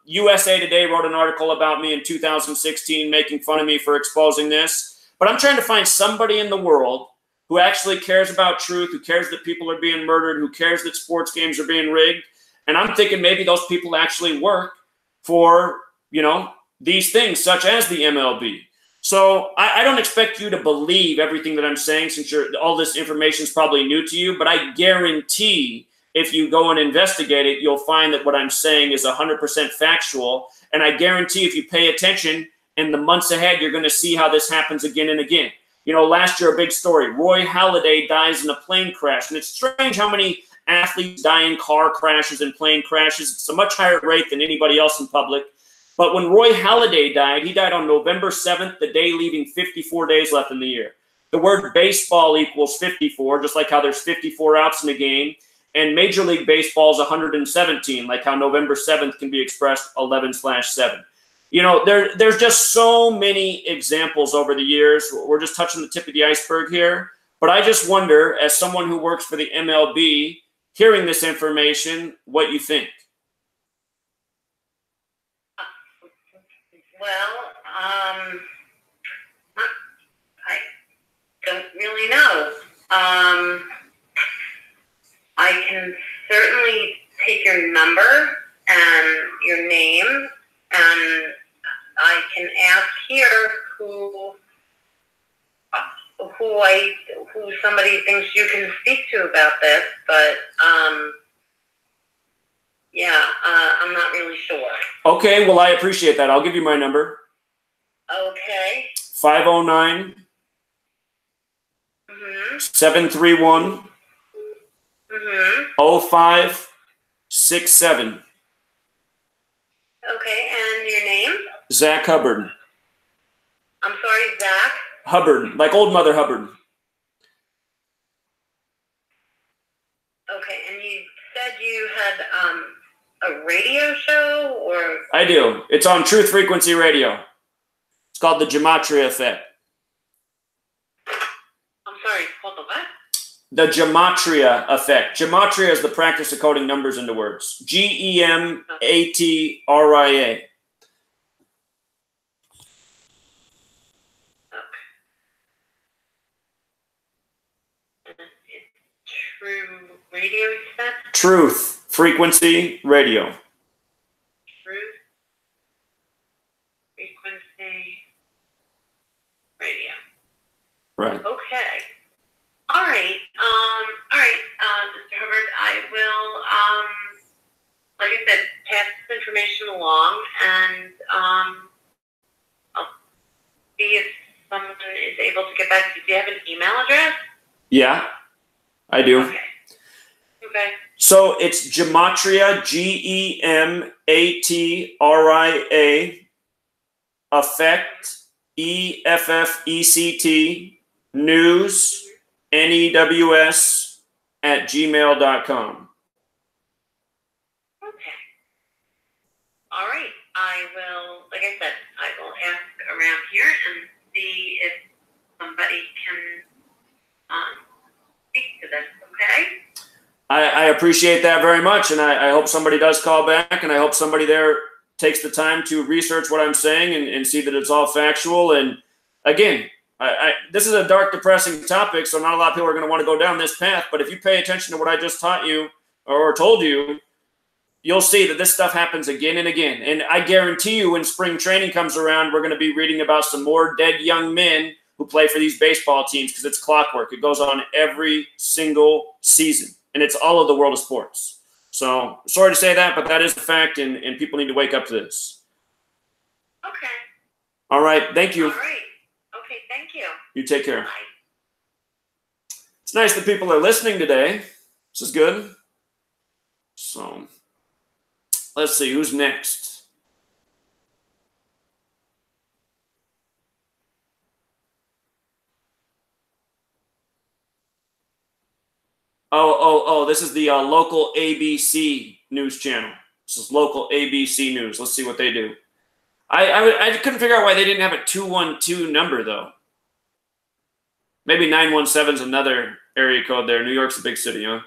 USA Today wrote an article about me in 2016, making fun of me for exposing this. But I'm trying to find somebody in the world who actually cares about truth, who cares that people are being murdered, who cares that sports games are being rigged. And I'm thinking maybe those people actually work for, you know, these things, such as the MLB. So I don't expect you to believe everything that I'm saying, since all this information is probably new to you, but I guarantee if you go and investigate it, you'll find that what I'm saying is 100% factual. And I guarantee if you pay attention in the months ahead, you're going to see how this happens again and again. You know, last year, a big story, Roy Halladay dies in a plane crash. And it's strange how many athletes die in car crashes and plane crashes. It's a much higher rate than anybody else in public. But when Roy Halladay died, he died on November 7th, the day leaving 54 days left in the year. The word baseball equals 54, just like how there's 54 outs in a game. And Major League Baseball is 117, like how November 7th can be expressed 11/7. You know, there's just so many examples over the years. We're just touching the tip of the iceberg here. But I just wonder, as someone who works for the MLB, hearing this information, what you think. Well, I don't really know. I can certainly take your number and your name, and I can ask here who somebody thinks you can speak to about this, but yeah, I'm not really sure. Okay, well, I appreciate that. I'll give you my number. Okay. 509 731 0567. Okay, and your name? Zach Hubbard. I'm sorry, Zach? Hubbard, like Old Mother Hubbard. Okay, and you said you had a radio show, or? I do. It's on Truth Frequency Radio. It's called the Gematria Effect. I'm sorry, called the what? The Gematria Effect. Gematria is the practice of coding numbers into words. Gematria. True radio set? Truth Frequency Radio. Truth Frequency Radio. Right. Okay. All right. Mr. Hubbard, I will, like I said, pass this information along, and I'll see if someone is able to get back to you. Do you have an email address? Yeah, I do. Okay. Okay. So it's Gematria, Gematria, effect, EFFECT, news, NEWS, @gmail.com. Okay. All right. I will, like I said, I will ask around here and see if somebody can speak to this, okay? I appreciate that very much, and I hope somebody does call back, and I hope somebody there takes the time to research what I'm saying and see that it's all factual. And again, this is a dark, depressing topic, so not a lot of people are going to want to go down this path. But if you pay attention to what I just taught you or told you, you'll see that this stuff happens again and again. And I guarantee you when spring training comes around, we're going to be reading about some more dead young men who play for these baseball teams because it's clockwork. It goes on every single season, and it's all of the world of sports. So sorry to say that, but that is a fact, and people need to wake up to this. Okay. All right. Thank you. All right. Okay. Thank you. You take care. Bye. It's nice that people are listening today. This is good. So let's see who's next. Oh, this is the local ABC news channel. This is local ABC news. Let's see what they do. I couldn't figure out why they didn't have a 212 number, though. Maybe 917 is another area code there. New York's a big city, huh?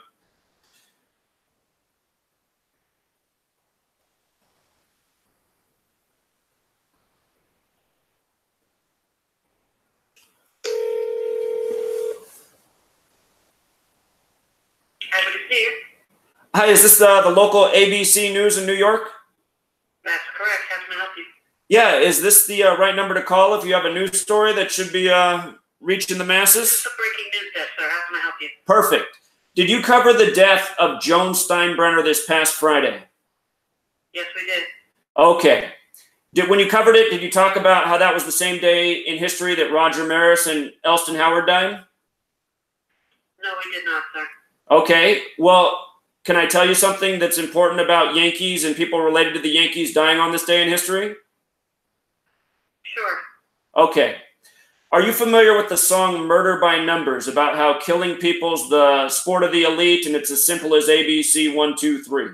Hi, is this the local ABC News in New York? That's correct. How can I help you? Yeah, is this the right number to call if you have a news story that should be reaching the masses? This is the breaking news desk, sir. How can I help you? Perfect. Did you cover the death of Joan Steinbrenner this past Friday? Yes, we did. Okay. When you covered it, did you talk about how that was the same day in history that Roger Maris and Elston Howard died? No, we did not, sir. Okay. Well, can I tell you something that's important about Yankees and people related to the Yankees dying on this day in history? Sure. Okay. Are you familiar with the song Murder by Numbers, about how killing people's the sport of the elite and it's as simple as ABC 1, 2, 3? No,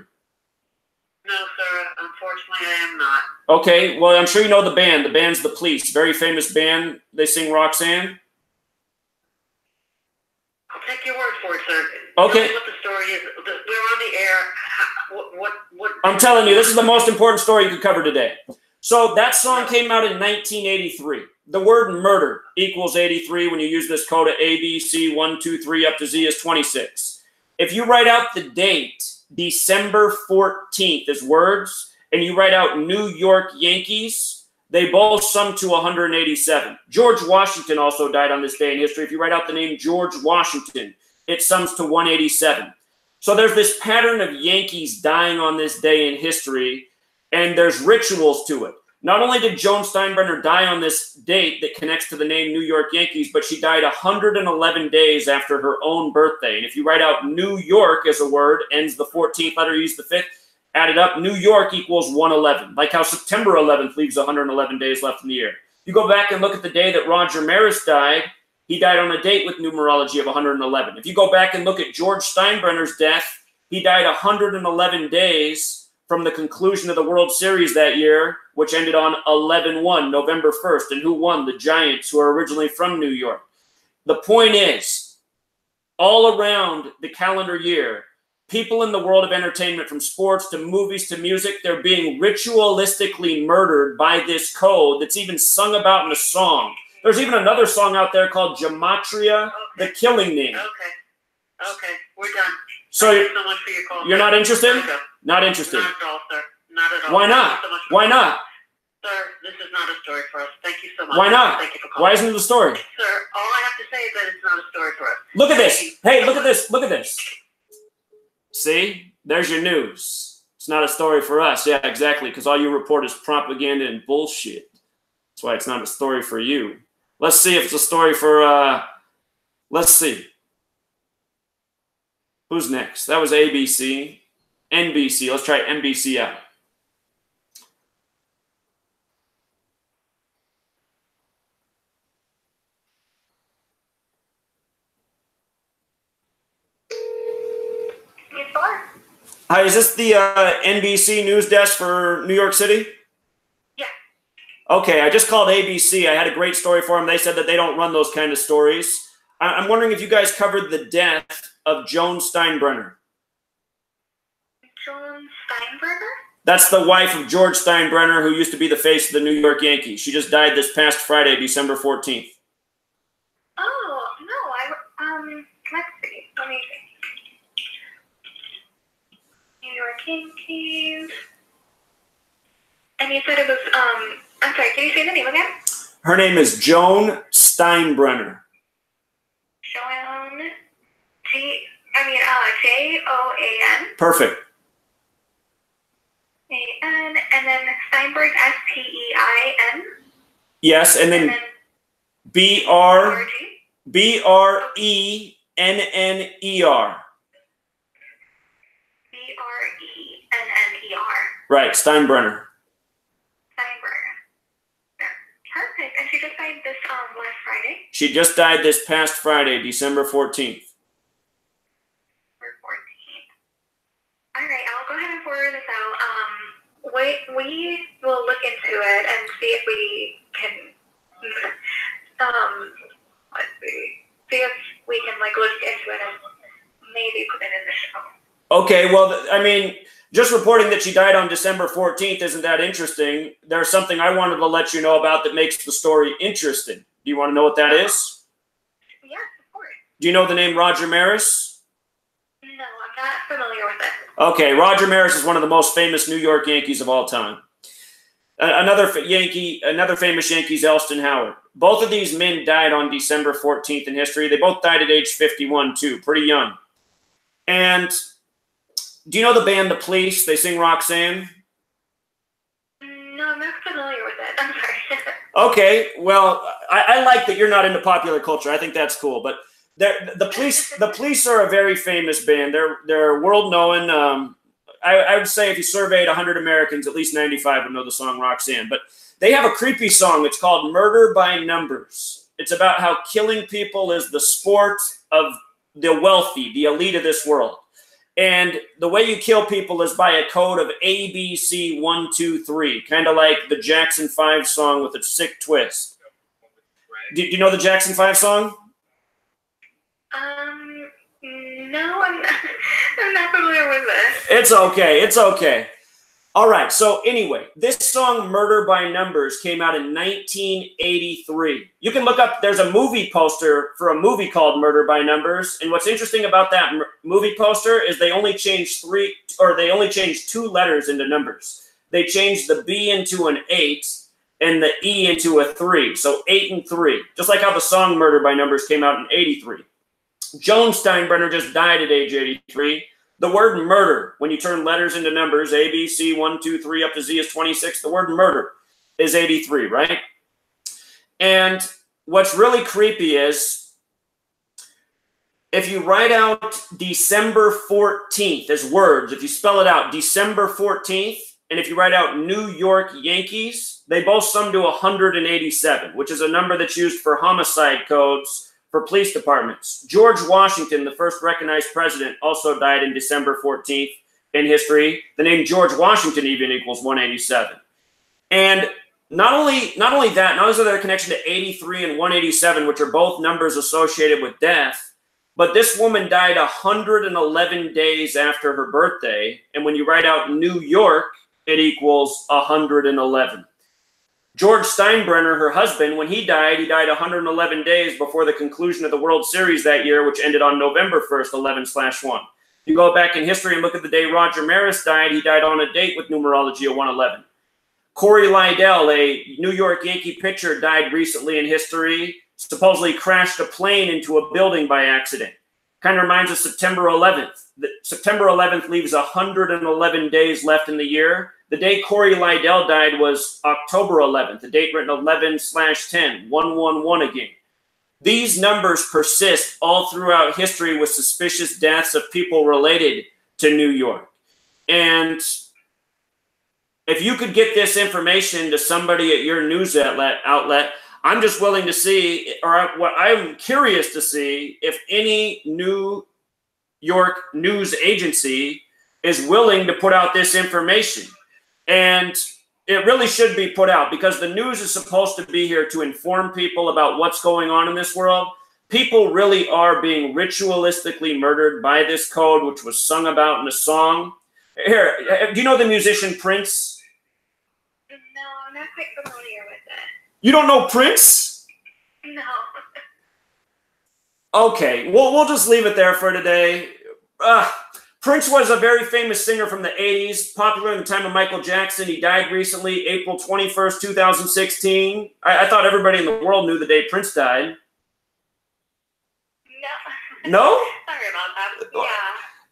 sir. Unfortunately, I am not. Okay. Well, I'm sure you know the band. The band's The Police. Very famous band. They sing Roxanne. I'll take your word for it, sir. Okay. Tell me what the story is. We're on the air. What? I'm telling you, this is the most important story you could cover today. So that song came out in 1983. The word murder equals 83 when you use this code of A, B, C, 1, 2, 3 up to Z is 26. If you write out the date, December 14th as words, and you write out New York Yankees, they both sum to 187. George Washington also died on this day in history. If you write out the name George Washington, it sums to 187. So there's this pattern of Yankees dying on this day in history, and there's rituals to it. Not only did Joan Steinbrenner die on this date that connects to the name New York Yankees, but she died 111 days after her own birthday. And if you write out New York as a word, ends the 14th letter, use the 5th, add it up, New York equals 111. Like how September 11th leaves 111 days left in the year. You go back and look at the day that Roger Maris died, he died on a date with numerology of 111. If you go back and look at George Steinbrenner's death, he died 111 days from the conclusion of the World Series that year, which ended on 11-1, November 1st. And who won? The Giants, who are originally from New York. The point is, all around the calendar year, people in the world of entertainment, from sports to movies to music, they're being ritualistically murdered by this code that's even sung about in a song. There's even another song out there called Gematria, The Killing Name. Okay, we're done. So Thank you so much for your call. You're not interested? Not interested. Not at all, sir. Not at all. Why not? So Why not? Sir, this is not a story for us. Thank you so much. Why not? Thank you for calling. Why isn't it a story? Sir, all I have to say is that it's not a story for us. Look at this. Hey, look at this. Look at this. See? There's your news. It's not a story for us. Yeah, exactly, because all you report is propaganda and bullshit. That's why it's not a story for you. Let's see if it's a story for, let's see. Who's next? That was ABC. NBC. Let's try NBC out. Hi, is this the NBC news desk for New York City? Yeah. Okay, I just called ABC. I had a great story for them. They said that they don't run those kind of stories. I'm wondering if you guys covered the death of Joan Steinbrenner. Joan Steinbrenner? That's the wife of George Steinbrenner, who used to be the face of the New York Yankees. She just died this past Friday, December 14th. Oh, no, let's see. Let me see. New York Yankees. And you said it was, I'm sorry, can you say the name again? Her name is Joan Steinbrenner. Joan, J-O-A-N. Perfect. A-N, and then Steinberg, S-T-E-I-N. Yes, and then B-R-E-N-N-E-R. B-R-E-N-N-E-R. Right, Steinbrenner. Steinbrenner. Yeah. Perfect. And she just died this last Friday? She just died this past Friday, December 14th. All right, I'll go ahead and forward this out. We will look into it and see if we can, let's see if we can look into it and maybe put it in the show. Okay, well, I mean, just reporting that she died on December 14th isn't that interesting. There's something I wanted to let you know about that makes the story interesting. Do you want to know what that is? Yes, of course. Do you know the name Roger Maris? No, I'm not familiar with it. Okay, Roger Maris is one of the most famous New York Yankees of all time. Another famous Yankee is Elston Howard. Both of these men died on December 14th in history. They both died at age 51, too, pretty young. And do you know the band The Police? They sing Roxanne? No, I'm not familiar with it. I'm sorry. Okay, well, I like that you're not into popular culture. I think that's cool. But the Police are a very famous band. They're world-known. I would say if you surveyed 100 Americans, at least 95 would know the song Roxanne. But they have a creepy song. It's called Murder by Numbers. It's about how killing people is the sport of the wealthy, the elite of this world. And the way you kill people is by a code of A, B, C, 1, 2, 3, kind of like the Jackson 5 song with a sick twist. Do you know the Jackson 5 song? No, I'm not familiar with this. It's okay. It's okay. All right. So anyway, this song Murder by Numbers came out in 1983. You can look up, there's a movie poster for a movie called Murder by Numbers. And what's interesting about that movie poster is they only changed two letters into numbers. They changed the B into an 8 and the E into a 3. So 8 and 3. Just like how the song Murder by Numbers came out in 83. Joan Steinbrenner just died at age 83. The word murder, when you turn letters into numbers, A, B, C, 1, 2, 3, up to Z is 26. The word murder is 83, right? And what's really creepy is if you write out December 14th as words, if you spell it out, December 14th, and if you write out New York Yankees, they both sum to 187, which is a number that's used for homicide codes for police departments. George Washington, the first recognized president, also died in December 14th in history. The name George Washington even equals 187. And not only that, not only is there a connection to 83 and 187, which are both numbers associated with death, but this woman died 111 days after her birthday. And when you write out New York, it equals 111. George Steinbrenner, her husband, when he died 111 days before the conclusion of the World Series that year, which ended on November 1st, 11/1. You go back in history and look at the day Roger Maris died, he died on a date with numerology of 111. Corey Liddell, a New York Yankee pitcher, died recently in history, supposedly crashed a plane into a building by accident. Kind of reminds us of September 11th. September 11th leaves 111 days left in the year. The day Corey Liddell died was October 11th, the date written 11/10, 111 again. these numbers persist all throughout history with suspicious deaths of people related to New York. And if you could get this information to somebody at your news outlet, I'm just willing to see, or what I'm curious to see, if any New York news agency is willing to put out this information. And it really should be put out, because the news is supposed to be here to inform people about what's going on in this world. People really are being ritualistically murdered by this code, which was sung about in a song. Here, do you know the musician Prince? No, I'm not quite familiar with it. You don't know Prince? No. Okay, well, we'll just leave it there for today. Prince was a very famous singer from the 80s, popular in the time of Michael Jackson. He died recently, April 21st, 2016. I thought everybody in the world knew the day Prince died. No. No? Sorry about that. Yeah.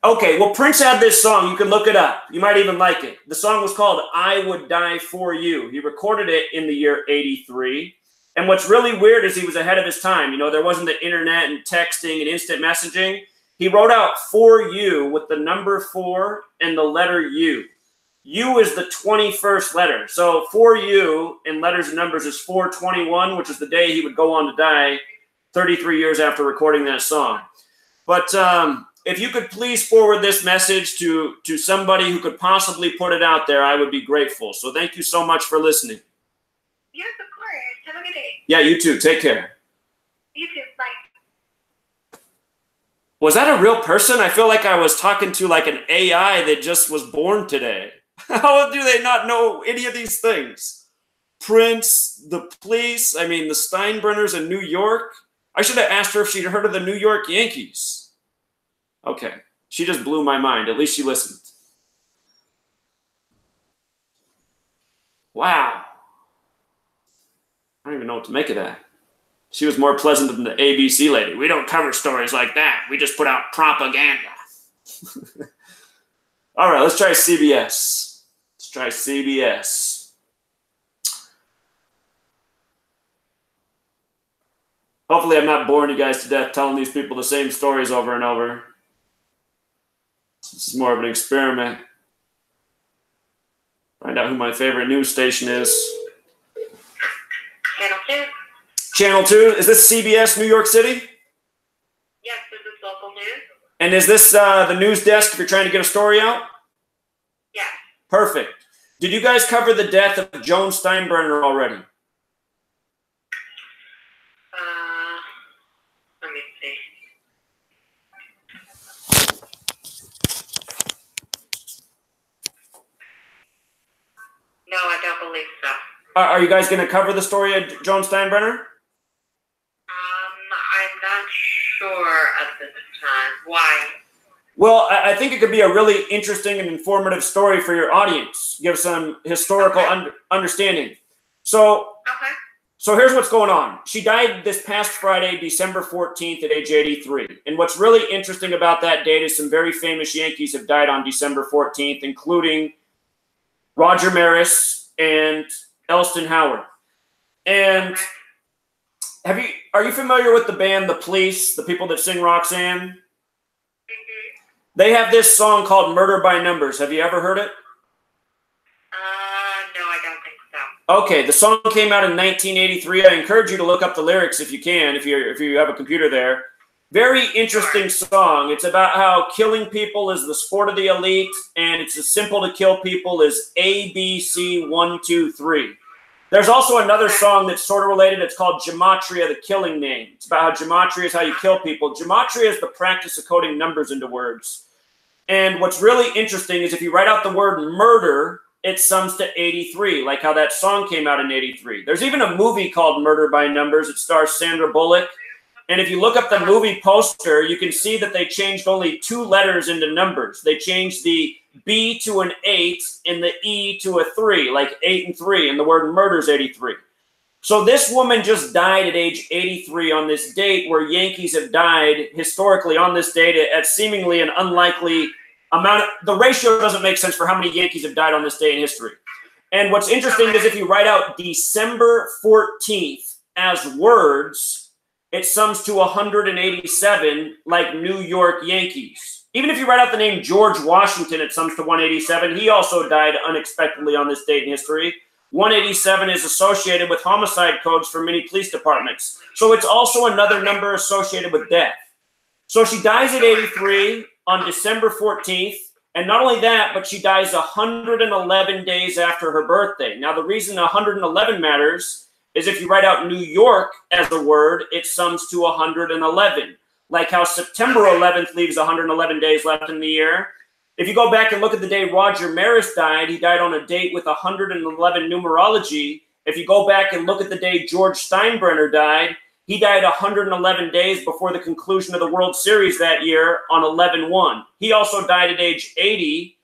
Okay, well, Prince had this song. You can look it up. You might even like it. The song was called I Would Die For You. He recorded it in the year 83. And what's really weird is he was ahead of his time. You know, there wasn't the internet and texting and instant messaging. He wrote out For You with the number 4 and the letter U. U is the 21st letter. So For You in letters and numbers is 421, which is the day he would go on to die 33 years after recording that song. But if you could please forward this message to somebody who could possibly put it out there, I would be grateful. So thank you so much for listening. Yes, of course. Have a good day. Yeah, you too. Take care. You too. Bye. Was that a real person? I feel like I was talking to like an AI that just was born today. How do they not know any of these things? Prince, the police, I mean, the Steinbrenners in New York. I should have asked her if she'd heard of the New York Yankees. Okay, she just blew my mind. At least she listened. Wow. I don't even know what to make of that. She was more pleasant than the ABC lady. We don't cover stories like that. We just put out propaganda. All right, let's try CBS. Let's try CBS. Hopefully I'm not boring you guys to death telling these people the same stories over and over. This is more of an experiment. Find out who my favorite news station is. Channel 2. Channel 2. Is this CBS New York City? Yes, this is local news. And is this the news desk if you're trying to get a story out? Yes. Perfect. Did you guys cover the death of Joan Steinbrenner already? Let me see. No, I don't believe so. Are you guys going to cover the story of Joan Steinbrenner? I'm not sure at this time. Why? Well, I think it could be a really interesting and informative story for your audience. Give some historical understanding. So here's what's going on. She died this past Friday, December 14th at age 83. And what's really interesting about that date is some very famous Yankees have died on December 14th, including Roger Maris and Elston Howard. And are you familiar with the band The Police, the people that sing Roxanne? They have this song called Murder by Numbers. Have you ever heard it? No, I don't think so. Okay, the song came out in 1983. I encourage you to look up the lyrics if you can, if you have a computer there. Very interesting song. It's about how killing people is the sport of the elite, and it's as simple to kill people as A, B, C, 1, 2, 3. There's also another song that's sort of related. It's called Gematria, the killing name. It's about how Gematria is how you kill people. Gematria is the practice of coding numbers into words. And what's really interesting is if you write out the word murder, it sums to 83, like how that song came out in 83. There's even a movie called Murder by Numbers. It stars Sandra Bullock. And if you look up the movie poster, you can see that they changed only 2 letters into numbers. They changed the B to an 8 and the E to a 3, like 8 and 3, and the word murder is 83. So this woman just died at age 83 on this date where Yankees have died historically on this date at seemingly an unlikely amount. The ratio doesn't make sense for how many Yankees have died on this day in history. And what's interesting is if you write out December 14th as words, it sums to 187, like New York Yankees. Even if you write out the name George Washington, it sums to 187. He also died unexpectedly on this date in history. 187 is associated with homicide codes for many police departments. So it's also another number associated with death. So she dies at 83 on December 14th. And not only that, but she dies 111 days after her birthday. Now, the reason 111 matters is if you write out New York as a word, it sums to 111. Like how September 11th leaves 111 days left in the year. If you go back and look at the day Roger Maris died, he died on a date with 111 numerology. If you go back and look at the day George Steinbrenner died, he died 111 days before the conclusion of the World Series that year on 11/1. He also died at age 80.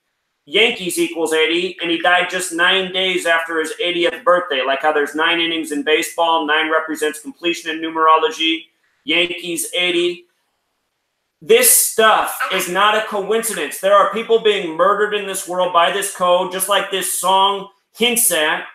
Yankees equals 80, and he died just 9 days after his 80th birthday. Like how there's 9 innings in baseball, 9 represents completion in numerology. Yankees 80. This stuff is not a coincidence. There are people being murdered in this world by this code, just like this song hints at.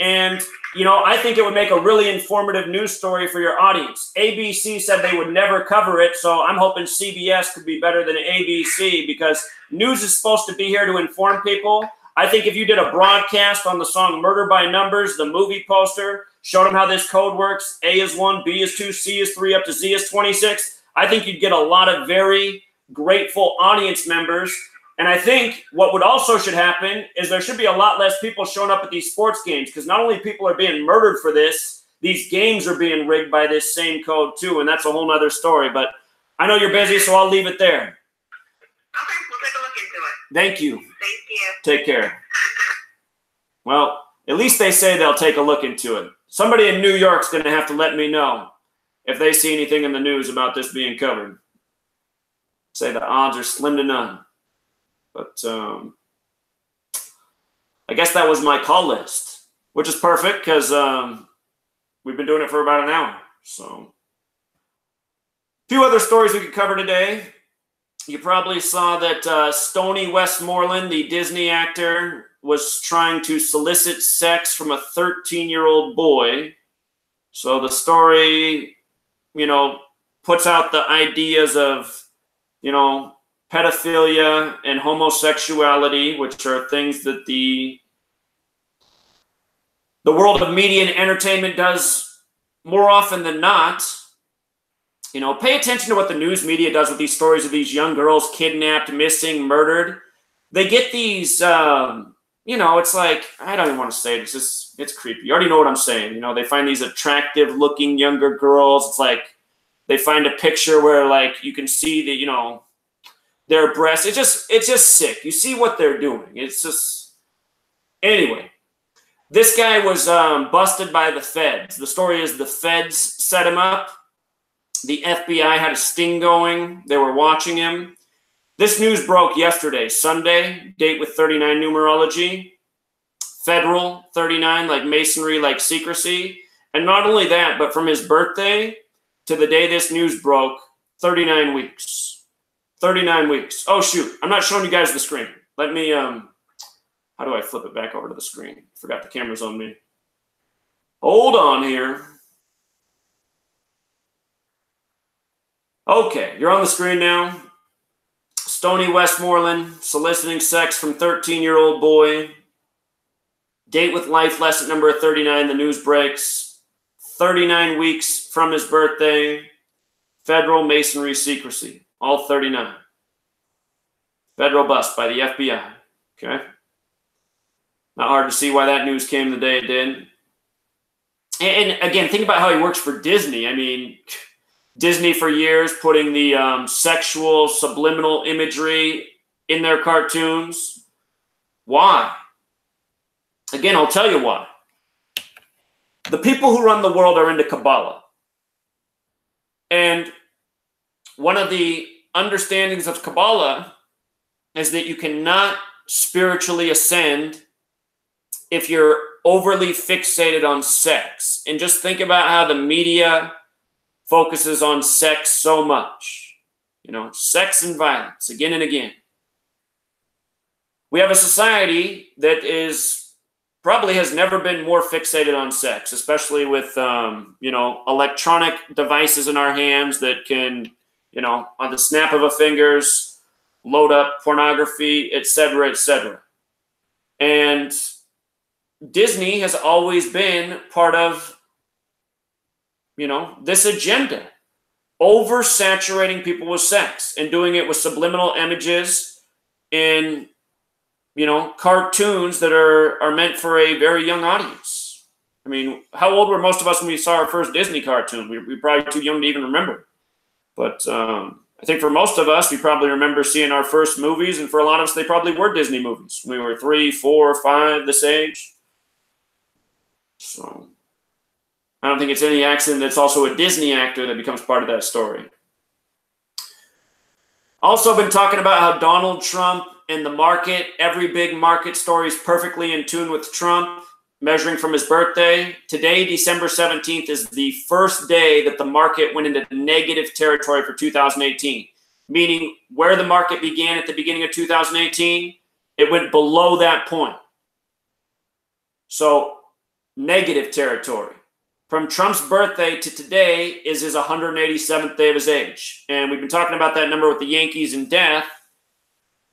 And, you know, I think it would make a really informative news story for your audience. ABC said they would never cover it, so I'm hoping CBS could be better than ABC because news is supposed to be here to inform people. I think if you did a broadcast on the song Murder by Numbers, the movie poster, showed them how this code works, A is 1, B is 2, C is 3, up to Z is 26, I think you'd get a lot of very grateful audience members. And I think what would also should happen is there should be a lot less people showing up at these sports games because not only people are being murdered for this, these games are being rigged by this same code too, and that's a whole nother story. But I know you're busy, so I'll leave it there. Okay, we'll take a look into it. Thank you. Thank you. Take care. Well, at least they say they'll take a look into it. Somebody in New York's going to have to let me know if they see anything in the news about this being covered. Say the odds are slim to none. But I guess that was my call list, which is perfect because we've been doing it for about an hour. So a few other stories we could cover today. You probably saw that Stoney Westmoreland, the Disney actor, was trying to solicit sex from a 13-year-old boy. So the story, you know, puts out the ideas of, you know, pedophilia and homosexuality, which are things that the world of media and entertainment does more often than not. You know, pay attention to what the news media does with these stories of these young girls kidnapped, missing, murdered. They get these, you know, it's like, I don't even want to say it. It's just, it's creepy. You already know what I'm saying. You know, they find these attractive looking younger girls. It's like they find a picture where like you can see the, you know, their breasts. It's just sick. You see what they're doing. It's just, anyway. This guy was busted by the feds. The story is the feds set him up. The FBI had a sting going. They were watching him. This news broke yesterday, Sunday, date with 39 numerology. Federal, 39, like masonry, like secrecy. And not only that, but from his birthday to the day this news broke, 39 weeks. 39 weeks. Oh, shoot. I'm not showing you guys the screen. Let me, how do I flip it back over to the screen? Forgot the camera's on me. Hold on here. Okay, you're on the screen now. Stoney Westmoreland, soliciting sex from 13-year-old boy. Date with life lesson number 39, the news breaks. 39 weeks from his birthday. Federal masonry secrecy. All 39. Federal bust by the FBI. Okay? Not hard to see why that news came the day it did. And again, think about how he works for Disney. I mean, Disney for years putting the sexual subliminal imagery in their cartoons. Why? Again, I'll tell you why. The people who run the world are into Kabbalah. And one of the understandings of Kabbalah is that you cannot spiritually ascend if you're overly fixated on sex. And just think about how the media focuses on sex so much. You know, sex and violence again and again. We have a society that is probably has never been more fixated on sex, especially with, electronic devices in our hands that can, on the snap of a fingers, load up pornography, etc., etc. And Disney has always been part of, this agenda, oversaturating people with sex and doing it with subliminal images in, cartoons that are meant for a very young audience. I mean, how old were most of us when we saw our first Disney cartoon? We're probably too young to even remember. But I think for most of us, we probably remember seeing our first movies, and for a lot of us, they probably were Disney movies. We were 3, 4, 5, this age. So I don't think it's any accident that's also a Disney actor that becomes part of that story. Also been talking about how Donald Trump and the market, every big market story is perfectly in tune with Trump, measuring from his birthday. Today, December 17th, is the first day that the market went into negative territory for 2018, meaning where the market began at the beginning of 2018, it went below that point. So negative territory. From Trump's birthday to today is his 187th day of his age. And we've been talking about that number with the Yankees and death.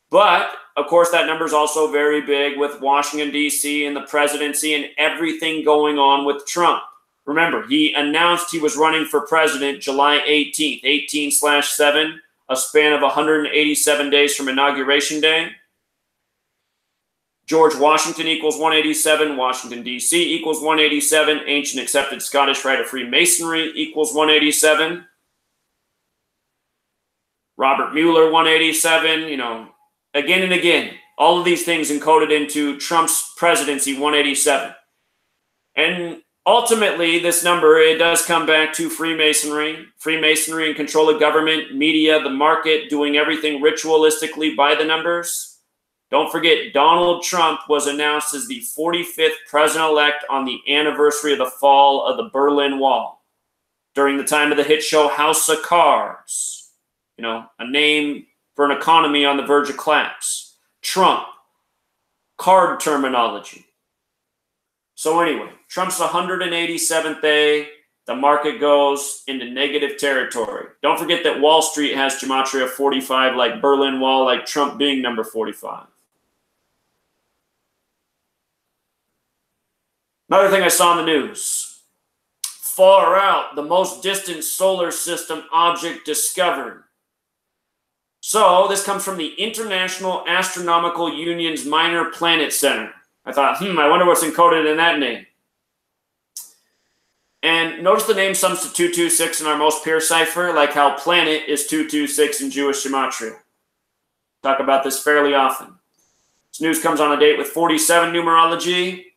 But, of course, that number is also very big with Washington, D.C. and the presidency and everything going on with Trump. Remember, he announced he was running for president July 18th, 18/7, a span of 187 days from Inauguration Day. George Washington equals 187. Washington, D.C. equals 187. Ancient accepted Scottish rite of Freemasonry equals 187. Robert Mueller, 187, again and again, all of these things encoded into Trump's presidency, 187. And ultimately, this number, it does come back to Freemasonry and control of government, media, the market, doing everything ritualistically by the numbers. Don't forget, Donald Trump was announced as the 45th president-elect on the anniversary of the fall of the Berlin Wall during the time of the hit show House of Cards. A name for an economy on the verge of collapse. Trump. Card terminology. So anyway, Trump's 187th day. The market goes into negative territory. Don't forget that Wall Street has Gematria 45, like Berlin Wall, like Trump being number 45. Another thing I saw in the news. Far out, the most distant solar system object discovered. So this comes from the International Astronomical Union's Minor Planet Center. I thought, I wonder what's encoded in that name. And notice the name sums to 226 in our most pure cipher, like how planet is 226 in Jewish Gematria. Talk about this fairly often. This news comes on a date with 47 numerology.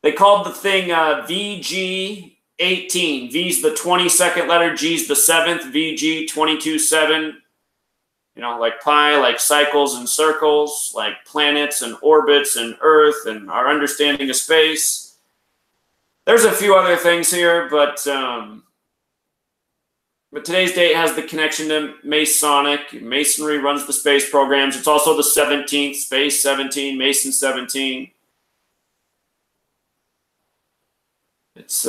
They called the thing VG18. V's the 22nd letter, G's the 7th, VG 22-7. Like pi, like cycles and circles, like planets and orbits and Earth and our understanding of space. There's a few other things here, but today's date has the connection to Masonic. Masonry runs the space programs. It's also the 17th, Space 17, Mason 17. It's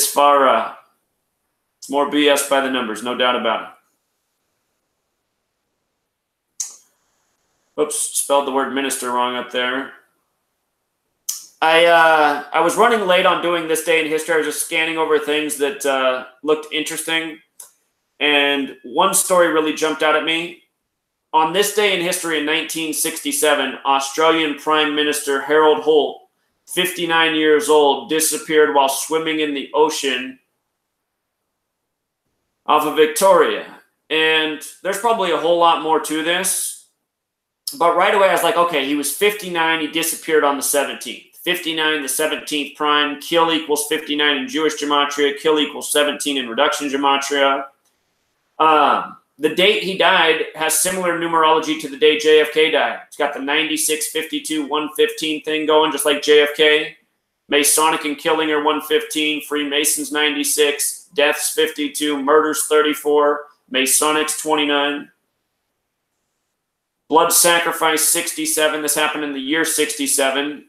far it's more BS by the numbers, no doubt about it. Oops, spelled the word minister wrong up there. I was running late on doing this day in history. I was just scanning over things that looked interesting, and one story really jumped out at me. On this day in history in 1967, Australian Prime Minister Harold Holt, 59 years old, disappeared while swimming in the ocean off of Victoria. And there's probably a whole lot more to this. But right away, I was like, okay, he was 59. He disappeared on the 17th. 59, the 17th prime. Kill equals 59 in Jewish Gematria. Kill equals 17 in reduction Gematria. The date he died has similar numerology to the day JFK died. It's got the 96, 52, 115 thing going, just like JFK. Masonic and killing are 115, Freemasons 96, deaths 52, murders 34, Masonics 29. Blood Sacrifice 67. This happened in the year 67.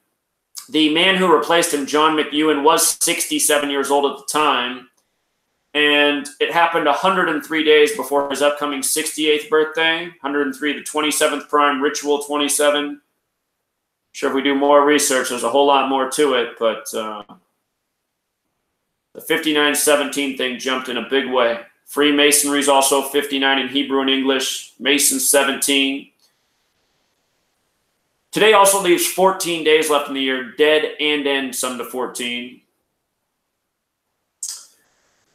The man who replaced him, John McEwen, was 67 years old at the time. And it happened 103 days before his upcoming 68th birthday. 103, the 27th prime, Ritual 27. Sure, if we do more research, there's a whole lot more to it. But the 59-17 thing jumped in a big way. Freemasonry is also 59 in Hebrew and English. Mason 17. Today also leaves 14 days left in the year, dead and end some to 14.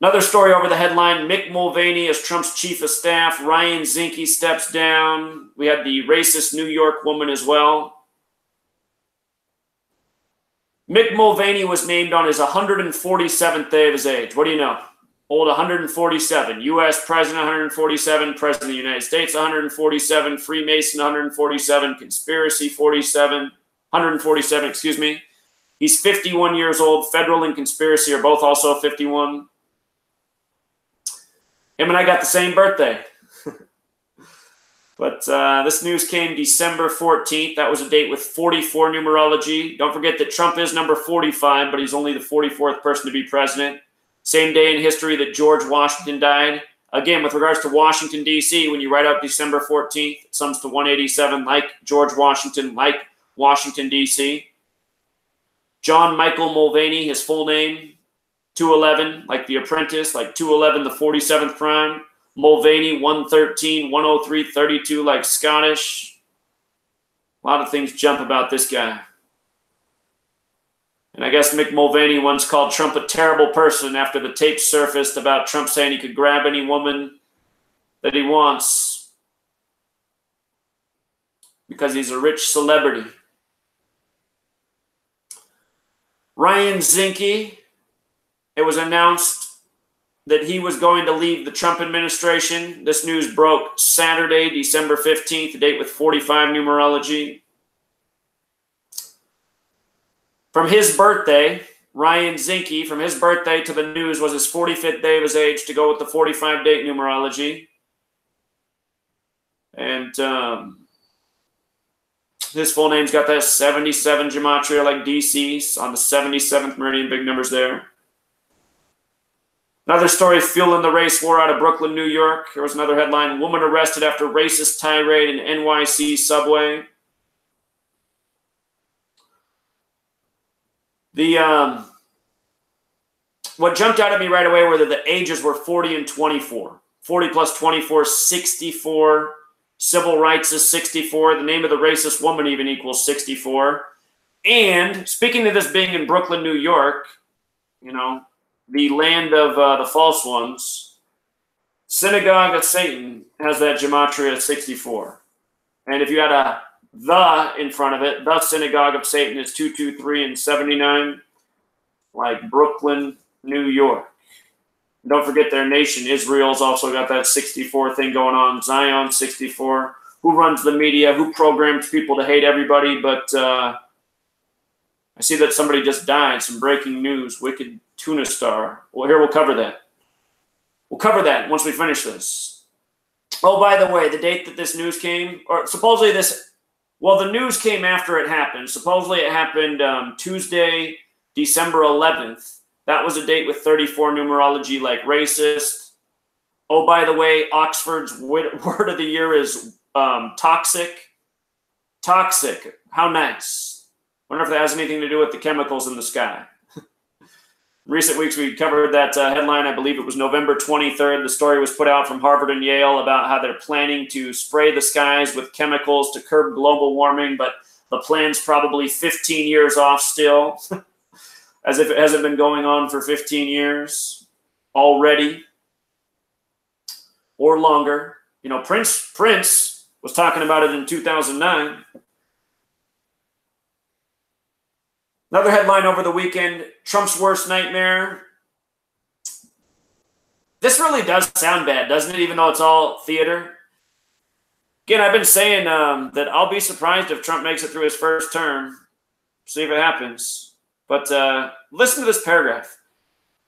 Another story over the headline, Mick Mulvaney as Trump's chief of staff. Ryan Zinke steps down. We had the racist New York woman as well. Mick Mulvaney was named on his 147th day of his age. What do you know? Old 147. U.S. President 147. President of the United States 147. Freemason 147. Conspiracy 147, excuse me. He's 51 years old. Federal and conspiracy are both also 51. Him and I got the same birthday. But this news came December 14th. That was a date with 44 numerology. Don't forget that Trump is number 45, but he's only the 44th person to be president. Same day in history that George Washington died. Again, with regards to Washington, D.C., when you write out December 14th, it sums to 187, like George Washington, like Washington, D.C. John Michael Mulvaney, his full name, 211, like The Apprentice, like 211, the 47th prime. Mulvaney, 113, 103, 32, like Scottish. A lot of things jump about this guy. And I guess Mick Mulvaney once called Trump a terrible person after the tape surfaced about Trump saying he could grab any woman that he wants because he's a rich celebrity. Ryan Zinke, it was announced that he was going to leave the Trump administration. This news broke Saturday, December 15th, a date with 45 numerology. From his birthday, Ryan Zinke, from his birthday to the news was his 45th day of his age to go with the 45 date numerology. And his full name's got that 77 Gematria like DC on the 77th meridian, big numbers there. Another story, fueling the race war out of Brooklyn, New York. Here was another headline, woman arrested after racist tirade in NYC subway. What jumped out at me right away were that the ages were 40 and 24. 40 plus 24, 64. Civil rights is 64. The name of the racist woman even equals 64. And speaking of this being in Brooklyn, New York, you know, the land of the false ones, Synagogue of Satan has that Gematria 64. And if you had a the in front of it, the Synagogue of Satan is 223 and 79, like Brooklyn, New York. And don't forget their nation. Israel's also got that 64 thing going on. Zion 64. Who runs the media? Who programs people to hate everybody? But I see that somebody just died. Some breaking news. Wicked tuna star. Well, here we'll cover that. We'll cover that once we finish this. Oh, by the way, the date that this news came, or supposedly this, well, the news came after it happened. Supposedly it happened Tuesday, December 11th. That was a date with 34 numerology like racist. Oh, by the way, Oxford's word of the year is toxic. Toxic. How nice. Wonder if that has anything to do with the chemicals in the sky. In recent weeks, we covered that headline. I believe it was November 23rd. The story was put out from Harvard and Yale about how they're planning to spray the skies with chemicals to curb global warming, but the plan's probably 15 years off still, as if it hasn't been going on for 15 years already or longer. You know, Prince was talking about it in 2009. Another headline over the weekend, Trump's worst nightmare. This really does sound bad, doesn't it, even though it's all theater? Again, I've been saying that I'll be surprised if Trump makes it through his first term. See if it happens. But listen to this paragraph.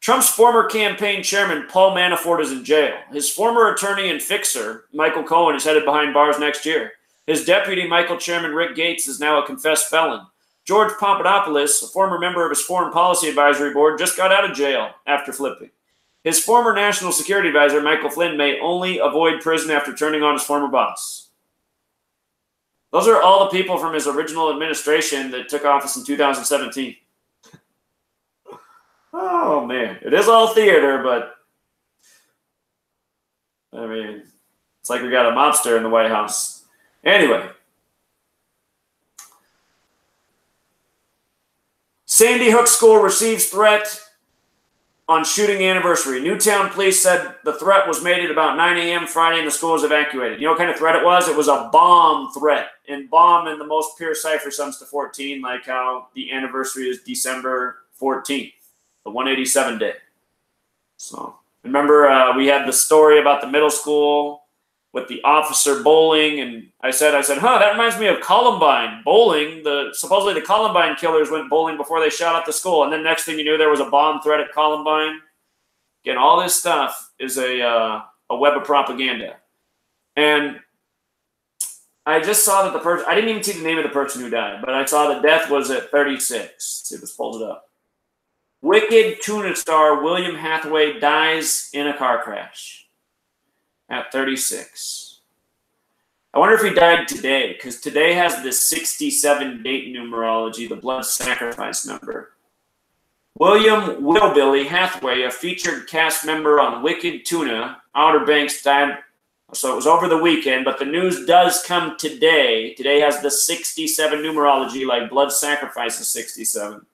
Trump's former campaign chairman, Paul Manafort, is in jail. His former attorney and fixer, Michael Cohen, is headed behind bars next year. His deputy, Michael Chairman Rick Gates, is now a confessed felon. George Papadopoulos, a former member of his Foreign Policy Advisory Board, just got out of jail after flipping. His former National Security Advisor, Michael Flynn, may only avoid prison after turning on his former boss. Those are all the people from his original administration that took office in 2017. Oh, man. It is all theater, but, I mean, it's like we got a mobster in the White House. Anyway. Sandy Hook School receives threat on shooting anniversary. Newtown police said the threat was made at about 9 a.m. Friday and the school was evacuated. You know what kind of threat it was? It was a bomb threat. And bomb in the most pure cipher sums to 14, like how the anniversary is December 14th, the 187 day. So remember we had the story about the middle school with the officer bowling, and I said, that reminds me of Columbine bowling. Supposedly the Columbine killers went bowling before they shot up the school, and then next thing you knew, there was a bomb threat at Columbine. Again, all this stuff is a web of propaganda. And I just saw that the person, I didn't even see the name of the person who died, but I saw the death was at 36. It was pulled it up. Wicked tuna star William Hathaway dies in a car crash at 36. I wonder if he died today, because today has the 67 date numerology, the blood sacrifice number. William Willbilly Hathaway, a featured cast member on Wicked Tuna, Outer Banks, died. So it was over the weekend, but the news does come today. Today has the 67 numerology, like blood sacrifice is 67.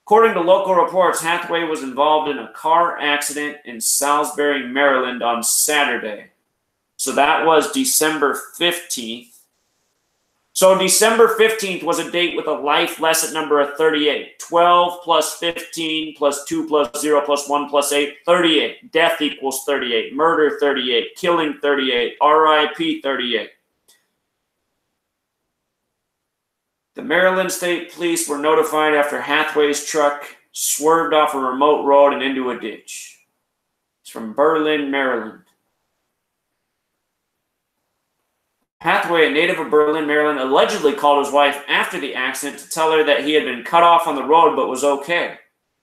According to local reports, Hathaway was involved in a car accident in Salisbury, Maryland on Saturday. So that was December 15th. So December 15th was a date with a life lesson number of 38. 12 plus 15 plus 2 plus 0 plus 1 plus 8, 38. Death equals 38. Murder 38. Killing 38. RIP 38. The Maryland State Police were notified after Hathaway's truck swerved off a remote road and into a ditch. It's from Berlin, Maryland. Hathaway, a native of Berlin, Maryland, allegedly called his wife after the accident to tell her that he had been cut off on the road but was okay.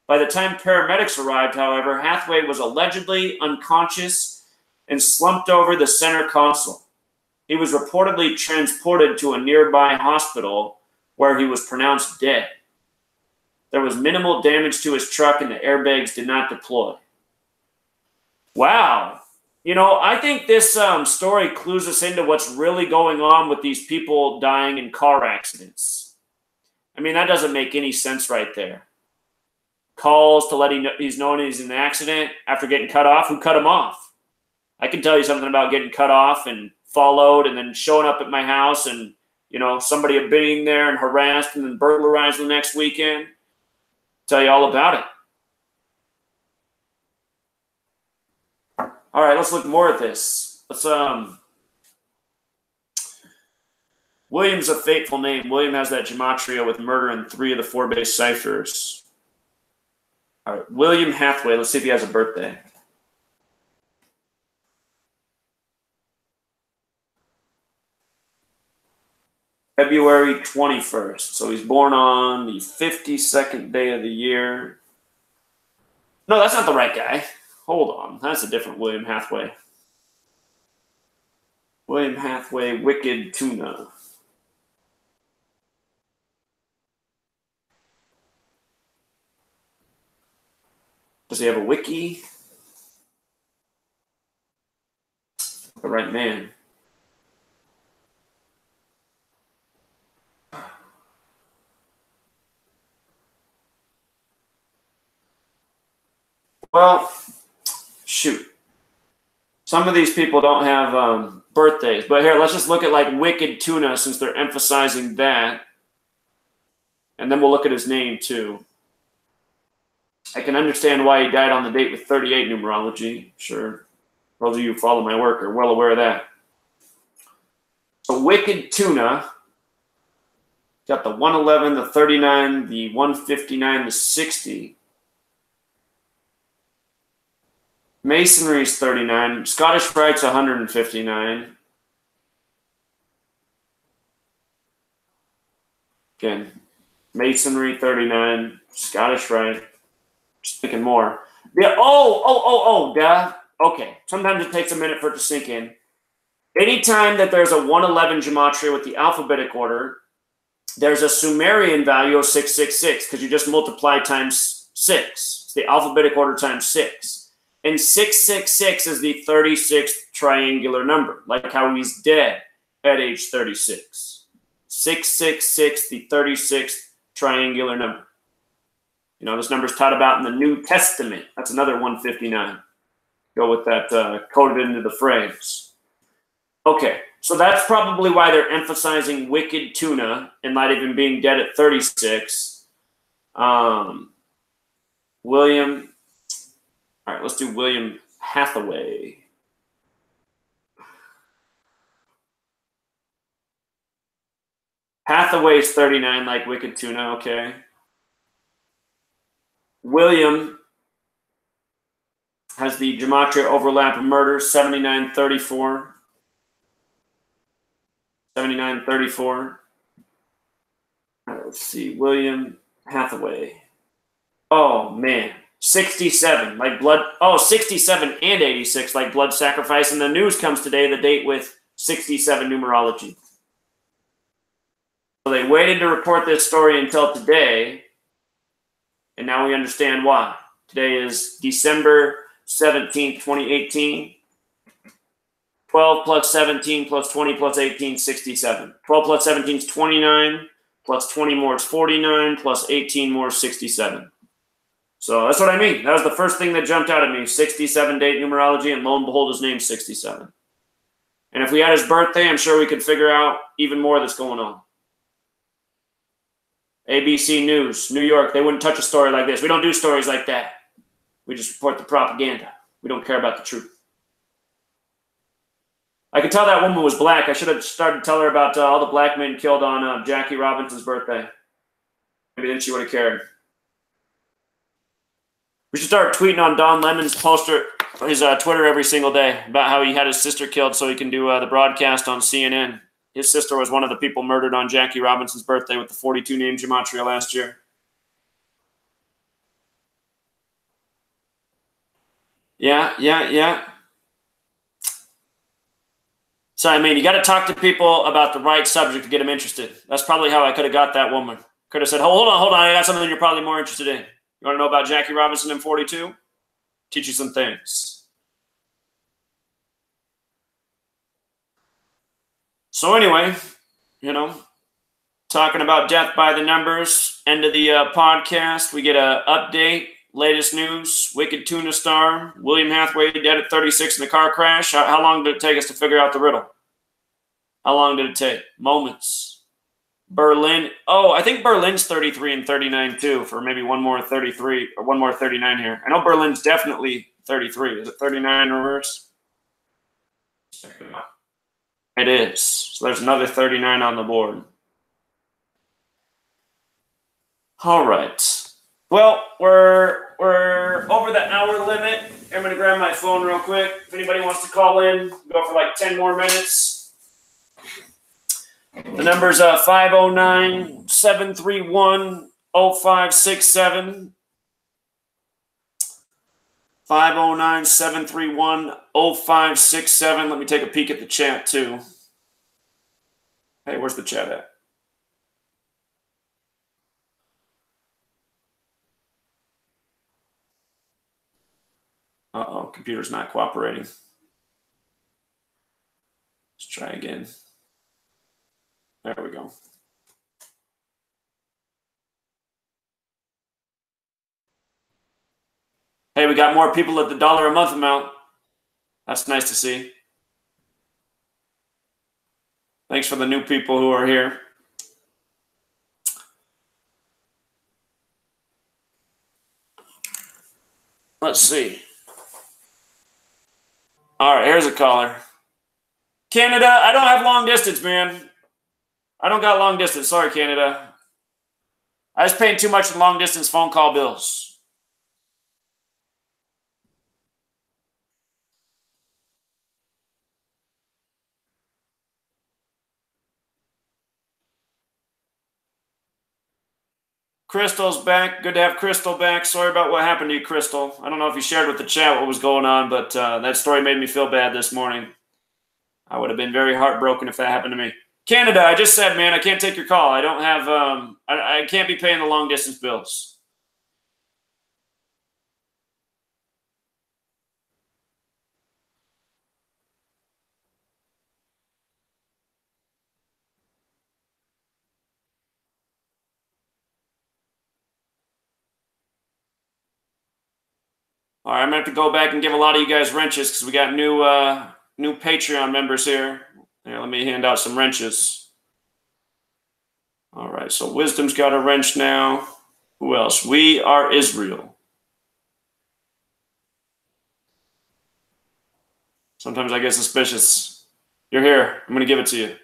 By the time paramedics arrived, however, Hathaway was allegedly unconscious and slumped over the center console. He was reportedly transported to a nearby hospital where he was pronounced dead. There was minimal damage to his truck and the airbags did not deploy. Wow. You know, I think this story clues us into what's really going on with these people dying in car accidents. I mean, that doesn't make any sense right there. Calls to let him know he's known he's in an accident after getting cut off. Who cut him off? I can tell you something about getting cut off and followed and then showing up at my house and, you know, somebody being there and harassed and then burglarized the next weekend. Tell you all about it. All right, let's look more at this. William's a fateful name. William has that gematria with murder in 3 of the 4 base ciphers. All right, William Hathaway. Let's see if he has a birthday. February 21st. So he's born on the 52nd day of the year. No, that's not the right guy. Hold on. That's a different William Hathaway. William Hathaway, Wicked Tuna. Does he have a wiki? The right man. Well, shoot. Some of these people don't have birthdays. But here, let's just look at like Wicked Tuna since they're emphasizing that. And then we'll look at his name too. I can understand why he died on the date with 38 numerology. Sure. Those of you who follow my work are well aware of that. So Wicked Tuna got the 111, the 39, the 159, the 60. Masonry's 39. Scottish Rite's 159. Again, Masonry 39, Scottish Rite. Just thinking more. Yeah. Duh. Okay. Sometimes it takes a minute for it to sink in. Anytime that there's a 111 gematria with the alphabetic order, there's a Sumerian value of 666 because you just multiply times 6. It's the alphabetic order times 6. And 666 is the 36th triangular number, like how he's dead at age 36. 666, the 36th triangular number. You know, this number is taught about in the New Testament. That's another 159. Go with that coded into the phrase. Okay, so that's probably why they're emphasizing wicked tuna in light of him being dead at 36. William. All right, let's do William Hathaway. Hathaway's 39, like wicked tuna, okay. William has the gematria overlap of murder, 7934. 7934. All right, let's see. William Hathaway. Oh, man. 67, like blood. Oh, 67 and 86, like blood sacrifice. And the news comes today, the date with 67 numerology. So they waited to report this story until today. And now we understand why. Today is December 17th, 2018. 12 plus 17 plus 20 plus 18, 67. 12 plus 17 is 29. Plus 20 more is 49. Plus 18 more is 67. So that's what I mean. That was the first thing that jumped out at me. 67 date numerology, and lo and behold, his name's 67. And if we had his birthday, I'm sure we could figure out even more that's going on. ABC News, New York, they wouldn't touch a story like this. We don't do stories like that. We just report the propaganda. We don't care about the truth. I could tell that woman was black. I should have started to tell her about all the black men killed on Jackie Robinson's birthday. Maybe then she would have cared. We should start tweeting on Don Lemon's poster, his Twitter every single day about how he had his sister killed so he can do the broadcast on CNN. His sister was one of the people murdered on Jackie Robinson's birthday with the 42 name gematria last year. Yeah. So, I mean, you got to talk to people about the right subject to get them interested. That's probably how I could have got that woman. Could have said, hold on. I got something you're probably more interested in. You want to know about Jackie Robinson in 42? Teach you some things. So anyway, you know, talking about death by the numbers, end of the podcast. We get an update, latest news, wicked tuna star, William Hathaway dead at 36 in a car crash. How long did it take us to figure out the riddle? How long did it take? Moments. Berlin. Oh, I think Berlin's 33 and 39 too, for maybe one more 33 or one more 39 here. I know Berlin's definitely 33. Is it 39 in reverse? It is. So there's another 39 on the board. All right. Well, we're over the hour limit. I'm going to grab my phone real quick. If anybody wants to call in, go for like 10 more minutes. The number's 509-731-0567. 509-731-0567. Let me take a peek at the chat, too. Hey, where's the chat at? Uh-oh, computer's not cooperating. Let's try again. There we go. Hey, we got more people at the $1 a month amount. That's nice to see. Thanks for the new people who are here. Let's see. All right, here's a caller. Canada, I don't have long distance, man. I don't got long distance. Sorry, Canada. I was paying too much in long distance phone call bills. Crystal's back. Good to have Crystal back. Sorry about what happened to you, Crystal. I don't know if you shared with the chat what was going on, but that story made me feel bad this morning. I would have been very heartbroken if that happened to me. Canada, I just said, man, I can't take your call. I don't have, I can't be paying the long distance bills. All right, I'm going to have to go back and give a lot of you guys wrenches because we got new Patreon members here. Here, let me hand out some wrenches. All right, so Wisdom's got a wrench now. Who else? We Are Israel. Sometimes I get suspicious. You're here. I'm going to give it to you.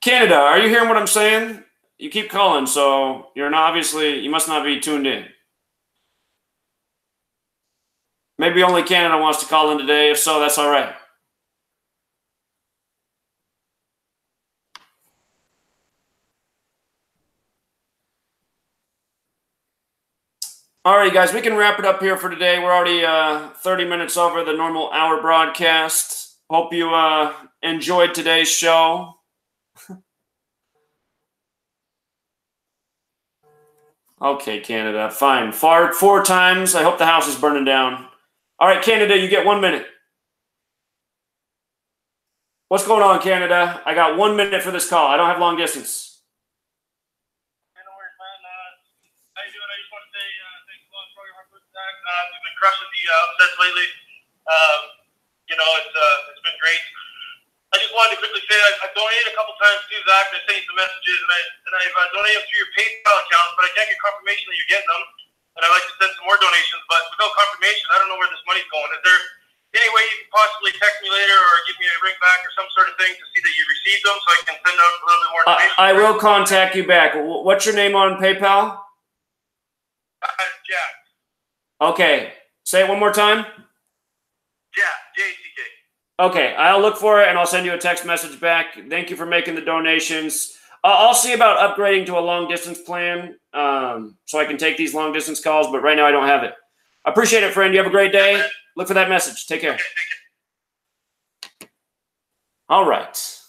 Canada, are you hearing what I'm saying? You keep calling, so you're not obviously, you must not be tuned in. Maybe only Canada wants to call in today. If so, that's all right. All right, guys, we can wrap it up here for today. We're already 30 minutes over the normal hour broadcast. Hope you enjoyed today's show. Okay, Canada, fine. Fart 4 times. I hope the house is burning down. All right, Canada, you get 1 minute. What's going on, Canada? I got 1 minute for this call. I don't have long distance. Hey, no worries, man. How you doing? I just want to say thanks a lot for your hard work, Zach. You've been crushing the upsets lately. It's been great. I just wanted to quickly say I've donated a couple times too, Zach. I sent you some messages, and I've donated them through your PayPal account, but I can't get confirmation that you're getting them. And I'd like to send some more donations, but without confirmation, I don't know where this money's going. Is there any way you can possibly text me later or give me a ring back or some sort of thing to see that you received them so I can send out a little bit more information? I will contact you back. What's your name on PayPal? Jack. Okay. Say it one more time. Jack, J-C-K. Okay, I'll look for it and I'll send you a text message back. Thank you for making the donations. I'll see about upgrading to a long distance plan so I can take these long distance calls, but right now I don't have it. I appreciate it, friend. You have a great day. Look for that message. Take care. Okay, take care. All right.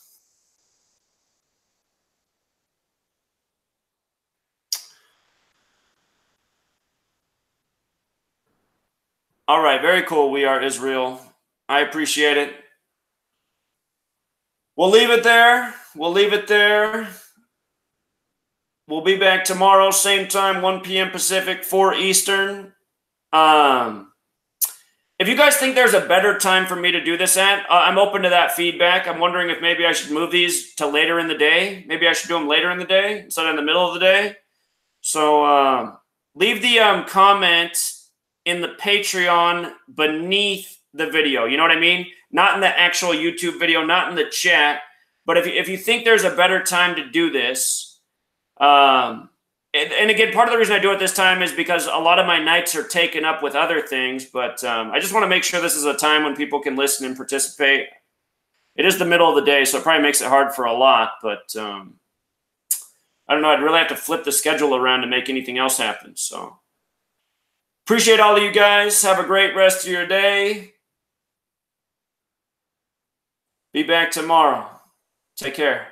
All right, very cool. We Are Israel. I appreciate it. We'll leave it there. We'll leave it there. We'll be back tomorrow, same time, 1 p.m. Pacific, 4 Eastern. If you guys think there's a better time for me to do this at, I'm open to that feedback. I'm wondering if maybe I should move these to later in the day. Maybe I should do them later in the day instead of in the middle of the day. So leave the comment in the Patreon beneath the video. You know what I mean? Not in the actual YouTube video, not in the chat. But if you think there's a better time to do this, and again, part of the reason I do it this time is because a lot of my nights are taken up with other things. But I just want to make sure this is a time when people can listen and participate. It is the middle of the day, so it probably makes it hard for a lot. But I don't know. I'd really have to flip the schedule around to make anything else happen. So appreciate all of you guys. Have a great rest of your day. Be back tomorrow. Take care.